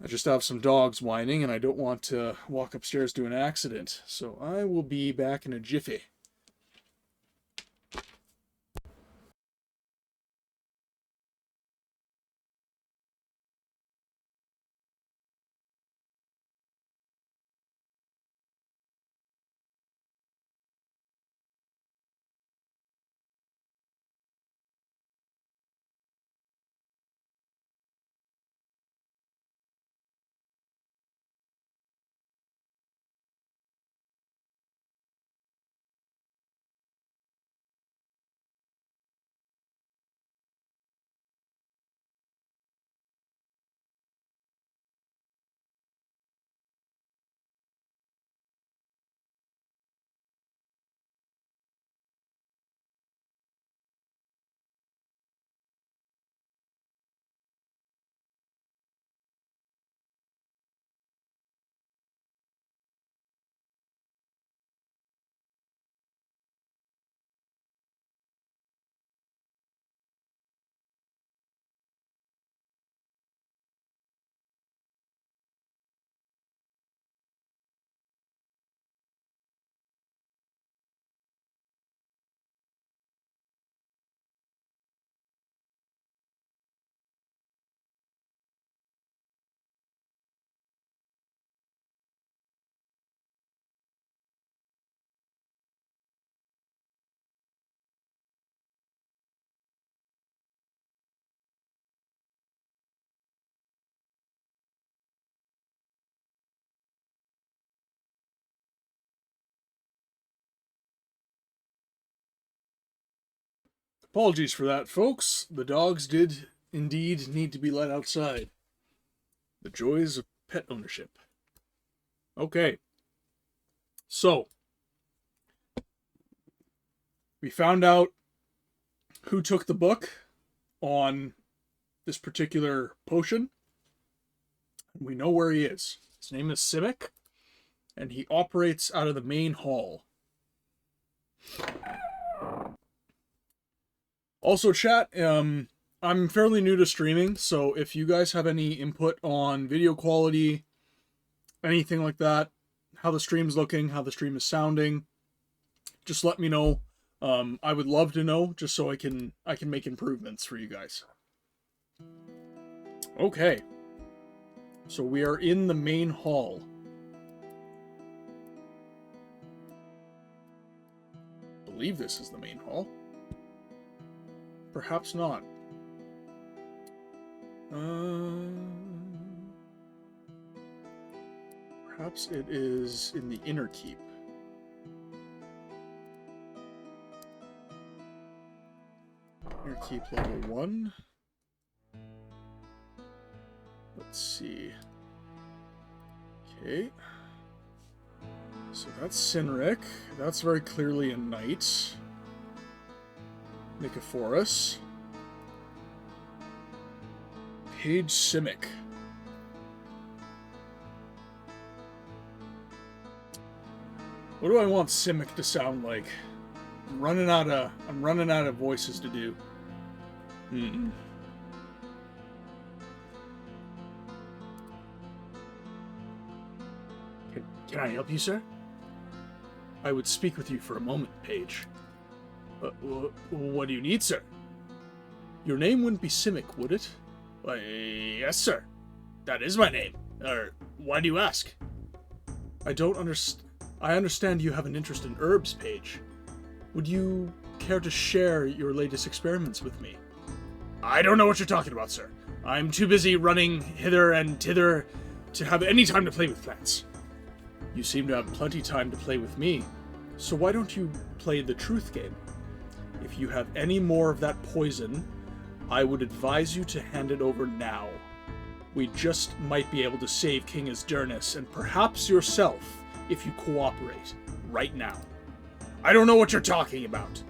I just have some dogs whining, and I don't want to walk upstairs to an accident, so I will be back in a jiffy. Apologies for that, folks. The dogs did indeed need to be let outside. The joys of pet ownership. Okay. So, we found out who took the book on this particular potion. We know where he is. His name is Simic, and he operates out of the main hall. Also, chat, I'm fairly new to streaming, so if you guys have any input on video quality, anything like that, how the stream's looking, how the stream is sounding, just let me know. I would love to know, just so I can make improvements for you guys. Okay. So we are in the main hall. I believe this is the main hall. Perhaps not. Perhaps it is in the inner keep. Inner keep level 1. Let's see. Okay. So that's Sinric. That's very clearly a knight. Nicephorus. Page Simic. What do I want Simic to sound like? I'm running out of voices to do. Can I help you, sir? I would speak with you for a moment, Page. What do you need, sir? Your name wouldn't be Simic, would it? Why, yes, sir. That is my name. Why do you ask? I don't understand. I understand you have an interest in herbs, Page. Would you care to share your latest experiments with me? I don't know what you're talking about, sir. I'm too busy running hither and thither to have any time to play with plants. You seem to have plenty time to play with me, so why don't you play the truth game? If you have any more of that poison, I would advise you to hand it over now. We just might be able to save King Asdernus, and perhaps yourself, if you cooperate, right now. I don't know what you're talking about.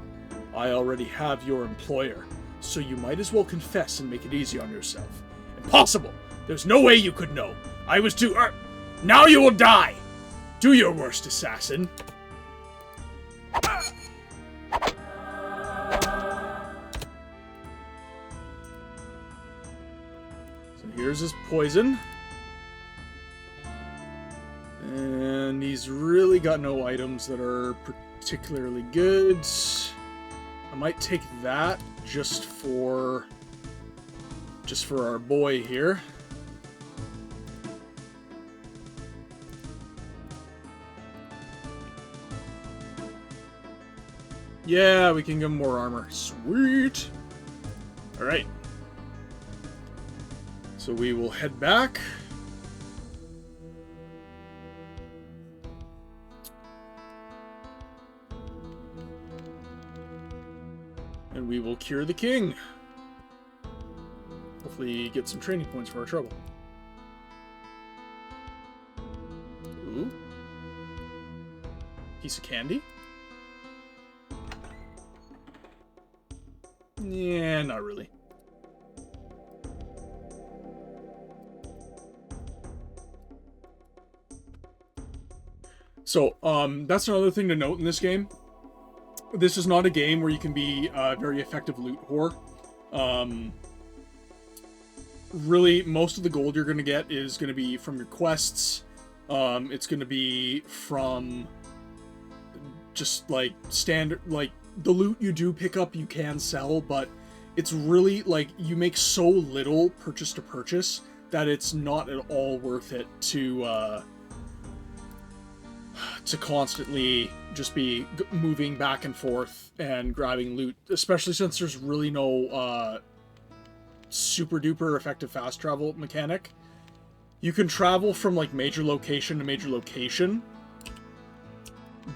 I already have your employer, so you might as well confess and make it easy on yourself. Impossible! There's no way you could know. I was too Now you will die! Do your worst, assassin. So here's his poison. And he's really got no items that are particularly good. I might take that just for our boy here. Yeah, we can give him more armor. Sweet. All right. So we will head back. And we will cure the king. Hopefully get some training points for our trouble. Ooh. Piece of candy? Yeah, not really. So, that's another thing to note in this game. This is not a game where you can be a very effective loot whore. Really, most of the gold you're going to get is going to be from your quests. It's going to be from just, like, standard, like, the loot you do pick up you can sell, but it's really, like, you make so little purchase to purchase that it's not at all worth it to constantly just be moving back and forth and grabbing loot, especially since there's really no super duper effective fast travel mechanic. You can travel from like major location to major location,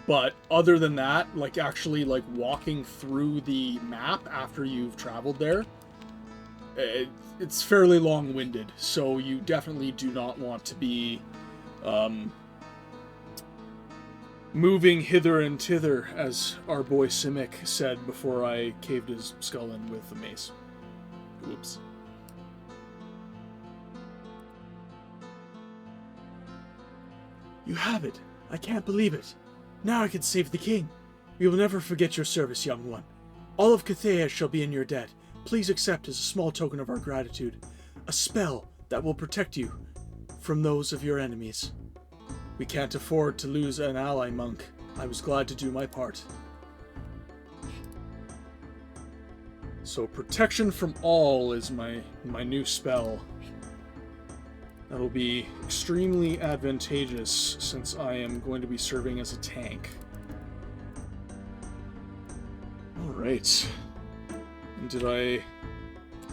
but other than that, like actually like walking through the map after you've traveled there, it's fairly long-winded, so you definitely do not want to be moving hither and thither, as our boy Simic said before I caved his skull in with a mace. Oops. You have it. I can't believe it. Now I can save the king. We will never forget your service, young one. All of Cathea shall be in your debt. Please accept as a small token of our gratitude a spell that will protect you from those of your enemies. We can't afford to lose an ally, monk. I was glad to do my part. So protection from all is my new spell. That'll be extremely advantageous since I am going to be serving as a tank. Alright. And did I...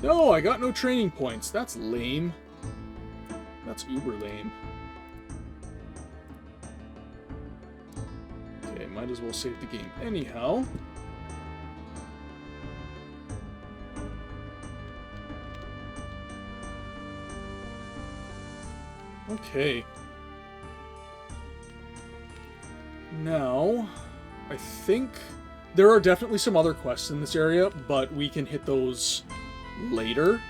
No, I got no training points. That's lame. That's uber lame. Okay, might as well save the game anyhow. Okay. Now, I think there are definitely some other quests in this area, but we can hit those later.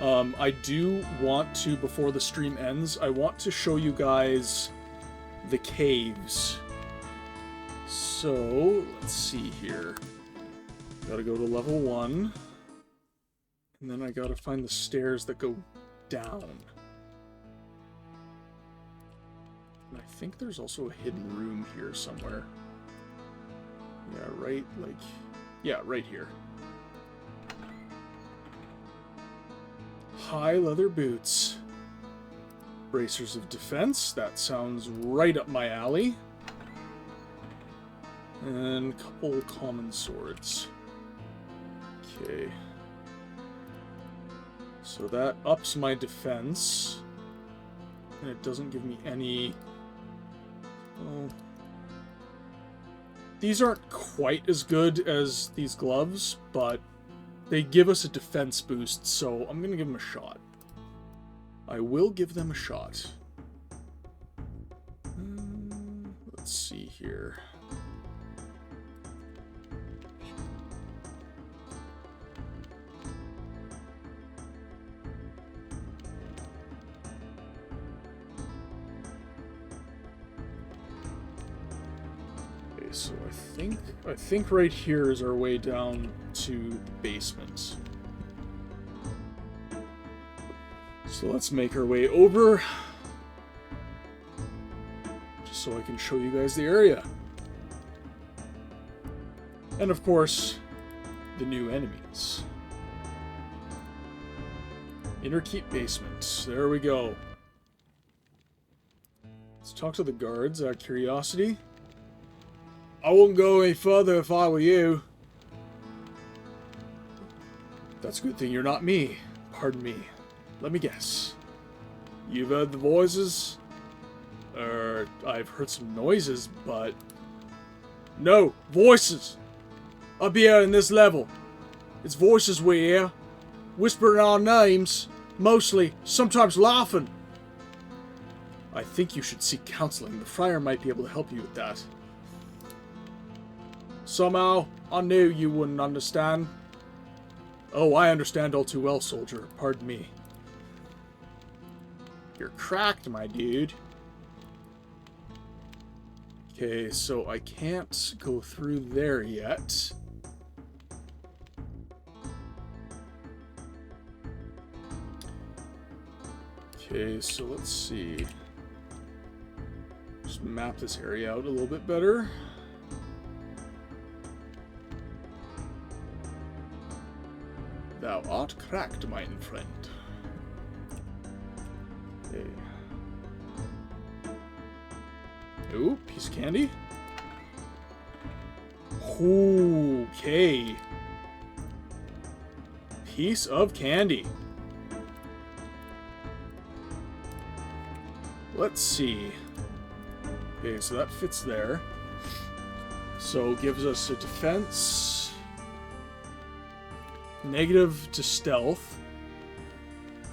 I do want to, before the stream ends, I want to show you guys the caves. So, let's see here. Gotta go to level 1. And then I gotta find the stairs that go down. And I think there's also a hidden room here somewhere. Yeah, right, like... Yeah, right here. High leather boots. Bracers of defense. That sounds right up my alley. And a couple common swords. Okay. So that ups my defense. And it doesn't give me any... Oh. These aren't quite as good as these gloves, but they give us a defense boost, so I'm going to give them a shot. I will give them a shot. Let's see here. So I think right here is our way down to the basement. So let's make our way over, just so I can show you guys the area. And of course, the new enemies. Inner keep basement. There we go. Let's talk to the guards out of curiosity. I wouldn't go any further if I were you. That's a good thing you're not me. Pardon me. Let me guess. You've heard the voices? I've heard some noises, but... No! Voices! Up here in this level. It's voices we hear. Whispering our names. Mostly. Sometimes laughing. I think you should seek counseling. The friar might be able to help you with that. Somehow, I knew you wouldn't understand. Oh, I understand all too well, soldier. Pardon me. You're cracked, my dude. Okay, so I can't go through there yet. Okay, so let's see. Just map this area out a little bit better. Thou art cracked, mein friend. Okay. Ooh, piece of candy. Okay. Piece of candy. Let's see. Okay, so that fits there. So gives us a defense. Negative to stealth.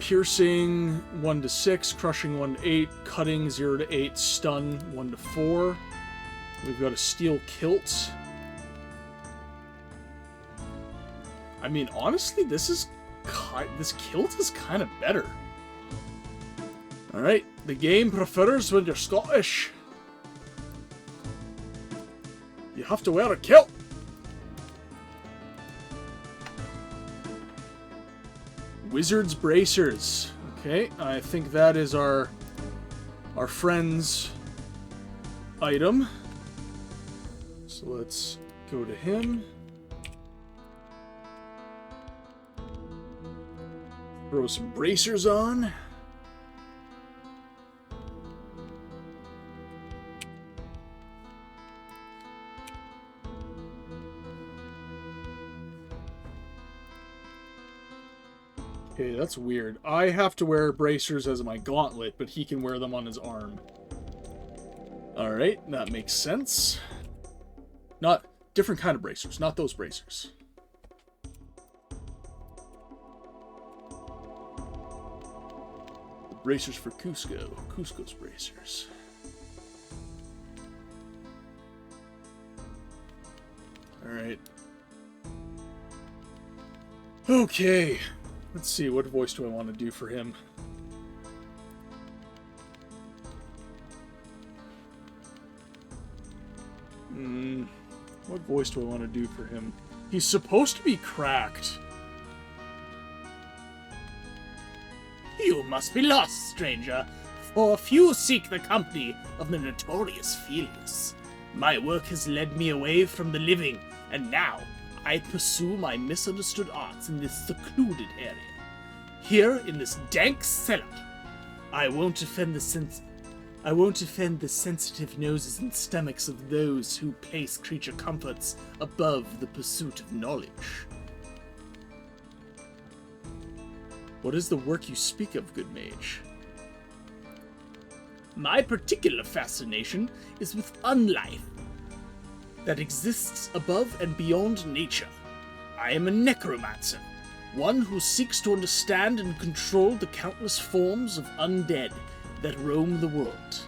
Piercing 1 to 6, crushing 1 to 8, cutting 0 to 8, stun 1 to 4. We've got a steel kilt. I mean, honestly, this kilt is kind of better. Alright, the game prefers when you're Scottish. You have to wear a kilt. Wizard's bracers. Okay, I think that is our friend's item. So let's go to him. Throw some bracers on. Okay, that's weird. I have to wear bracers as my gauntlet, but he can wear them on his arm. Alright, that makes sense. Not different kind of bracers, not those bracers. The bracers for Cusco. Cusco's bracers. Alright. Okay. Let's see, what voice do I want to do for him? What voice do I want to do for him? He's supposed to be cracked. You must be lost, stranger, for few seek the company of the notorious Felius. My work has led me away from the living, and now I pursue my misunderstood arts in this secluded area. Here, in this dank cellar, I won't offend the sensitive noses and stomachs of those who place creature comforts above the pursuit of knowledge. What is the work you speak of, good mage? My particular fascination is with unlife that exists above and beyond nature. I am a necromancer, one who seeks to understand and control the countless forms of undead that roam the world.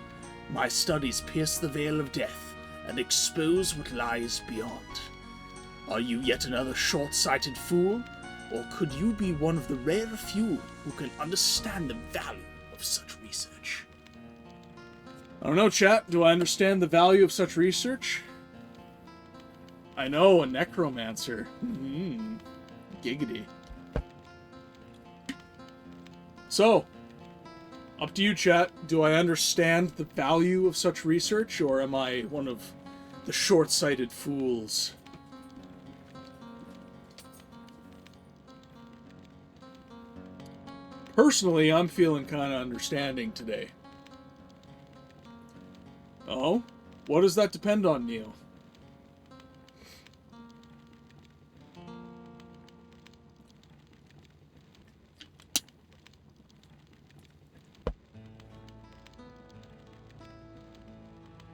My studies pierce the veil of death and expose what lies beyond. Are you yet another short-sighted fool, or could you be one of the rare few who can understand the value of such research? I don't know, chat. Do I understand the value of such research? I know, a necromancer. Giggity. So, up to you, chat. Do I understand the value of such research, or am I one of the short-sighted fools? Personally, I'm feeling kind of understanding today. Oh? What does that depend on, Neil?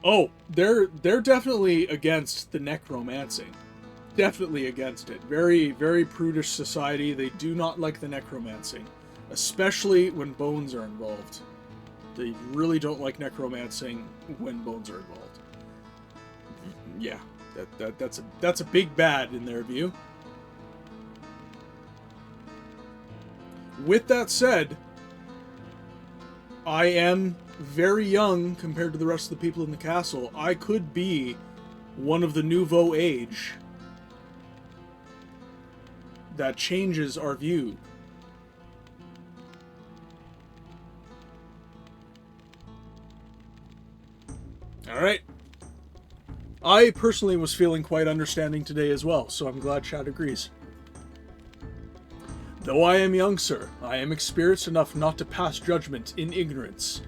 Oh, they're definitely against the necromancing. Definitely against it. Very, very prudish society. They do not like the necromancing. Especially when bones are involved. They really don't like necromancing when bones are involved. Yeah, that's a big bad in their view. With that said, I am very young compared to the rest of the people in the castle. I could be one of the nouveau age that changes our view. Alright. I personally was feeling quite understanding today as well, so I'm glad Chad agrees. Though I am young, sir, I am experienced enough not to pass judgment in ignorance.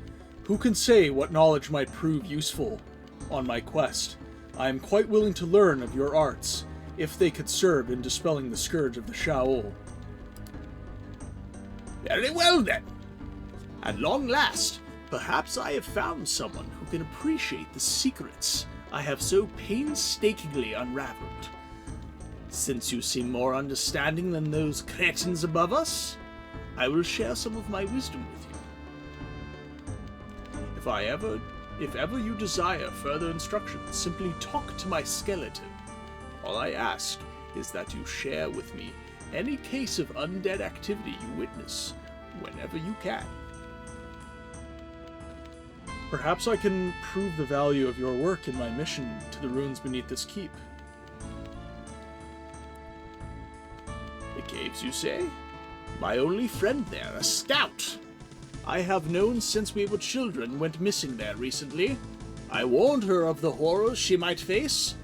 Who can say what knowledge might prove useful on my quest? I am quite willing to learn of your arts, if they could serve in dispelling the scourge of the Shaol. Very well then. At long last, perhaps I have found someone who can appreciate the secrets I have so painstakingly unraveled. Since you seem more understanding than those cretins above us, I will share some of my wisdom with you. If ever you desire further instructions, simply talk to my skeleton. All I ask is that you share with me any case of undead activity you witness, whenever you can. Perhaps I can prove the value of your work in my mission to the ruins beneath this keep. The caves, you say? My only friend there, a scout I have known since we were children, went missing there recently. I warned her of the horrors she might face,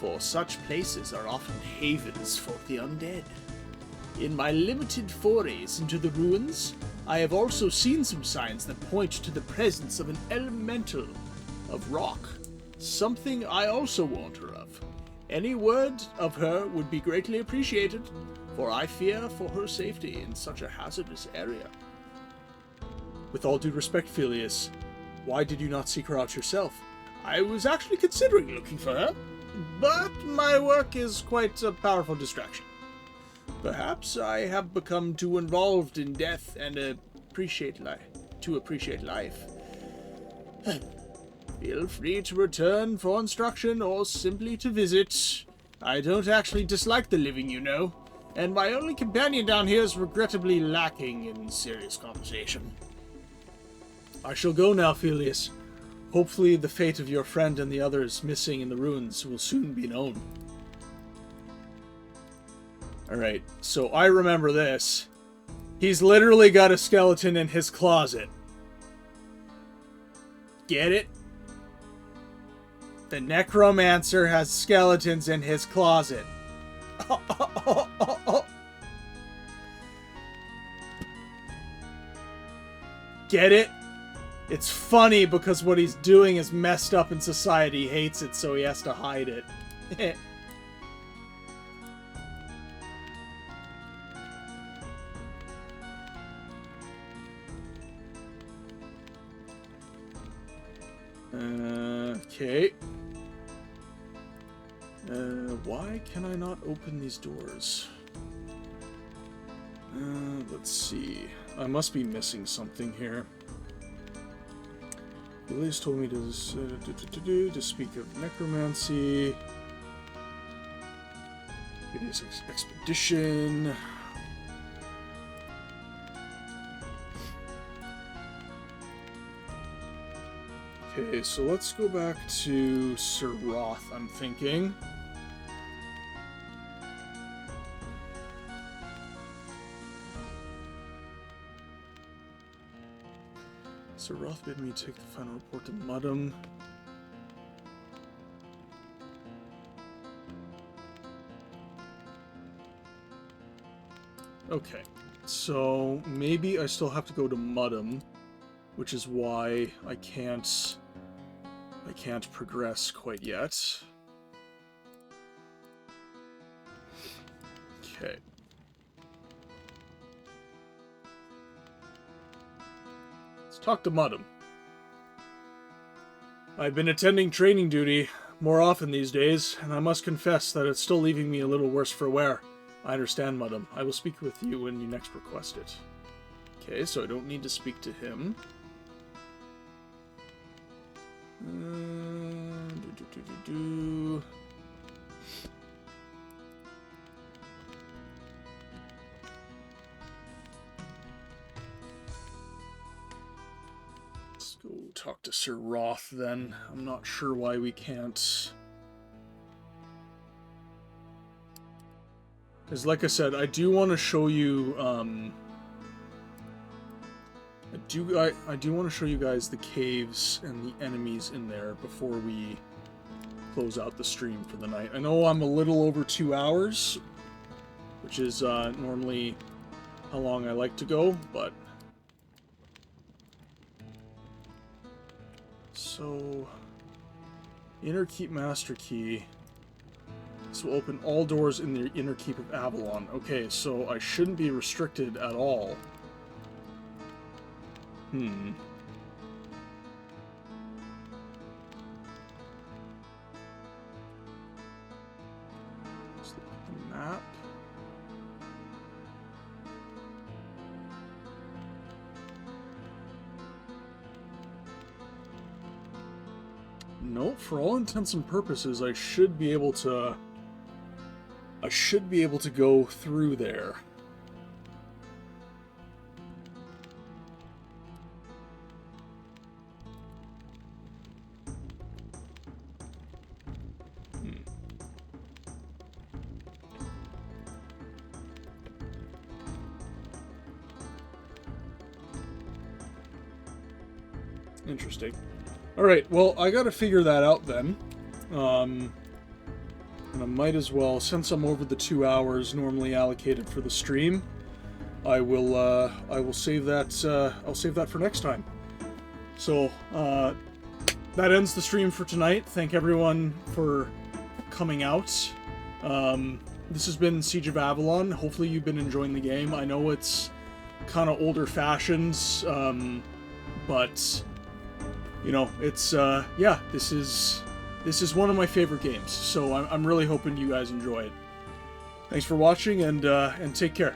for such places are often havens for the undead. In my limited forays into the ruins, I have also seen some signs that point to the presence of an elemental of rock, something I also warned her of. Any word of her would be greatly appreciated, for I fear for her safety in such a hazardous area. With all due respect, Phileas, why did you not seek her out yourself? I was actually considering looking for her, but my work is quite a powerful distraction. Perhaps I have become too involved in death and appreciate life. Feel free to return for instruction or simply to visit. I don't actually dislike the living, you know, and my only companion down here is regrettably lacking in serious conversation. I shall go now, Phileas. Hopefully the fate of your friend and the others missing in the ruins will soon be known. Alright, so I remember this. He's literally got a skeleton in his closet. Get it? The necromancer has skeletons in his closet. Get it? It's funny because what he's doing is messed up and society hates it, so he has to hide it. Okay. Why can I not open these doors? Let's see. I must be missing something here. Elias told me to speak of necromancy. It is expedition. Okay, so let's go back to Sir Roth, I'm thinking. Sir Roth bid me take the final report to Muddam. Okay, so maybe I still have to go to Muddam, which is why I can't progress quite yet. Okay. Let's talk to Muddam. I've been attending training duty more often these days, and I must confess that it's still leaving me a little worse for wear. I understand, Muddam. I will speak with you when you next request it. Okay, so I don't need to speak to him. Let's go talk to Sir Roth then. I'm not sure why we can't. Because like I said, I do want to show you I do want to show you guys the caves and the enemies in there before we close out the stream for the night. I know I'm a little over 2 hours, which is normally how long I like to go, but... So... Inner Keep Master Key. This will open all doors in the Inner Keep of Avalon. Okay, so I shouldn't be restricted at all. Let's look at the map. Nope, for all intents and purposes, I should be able to go through there. Interesting. Alright, well, I gotta figure that out then. And I might as well, since I'm over the 2 hours normally allocated for the stream, I will save that, I'll save that for next time. So, that ends the stream for tonight. Thank everyone for coming out. This has been Siege of Avalon. Hopefully you've been enjoying the game. I know it's kind of older fashions, but... You know, it's, yeah, this is one of my favorite games, so I'm really hoping you guys enjoy it. Thanks for watching, and take care.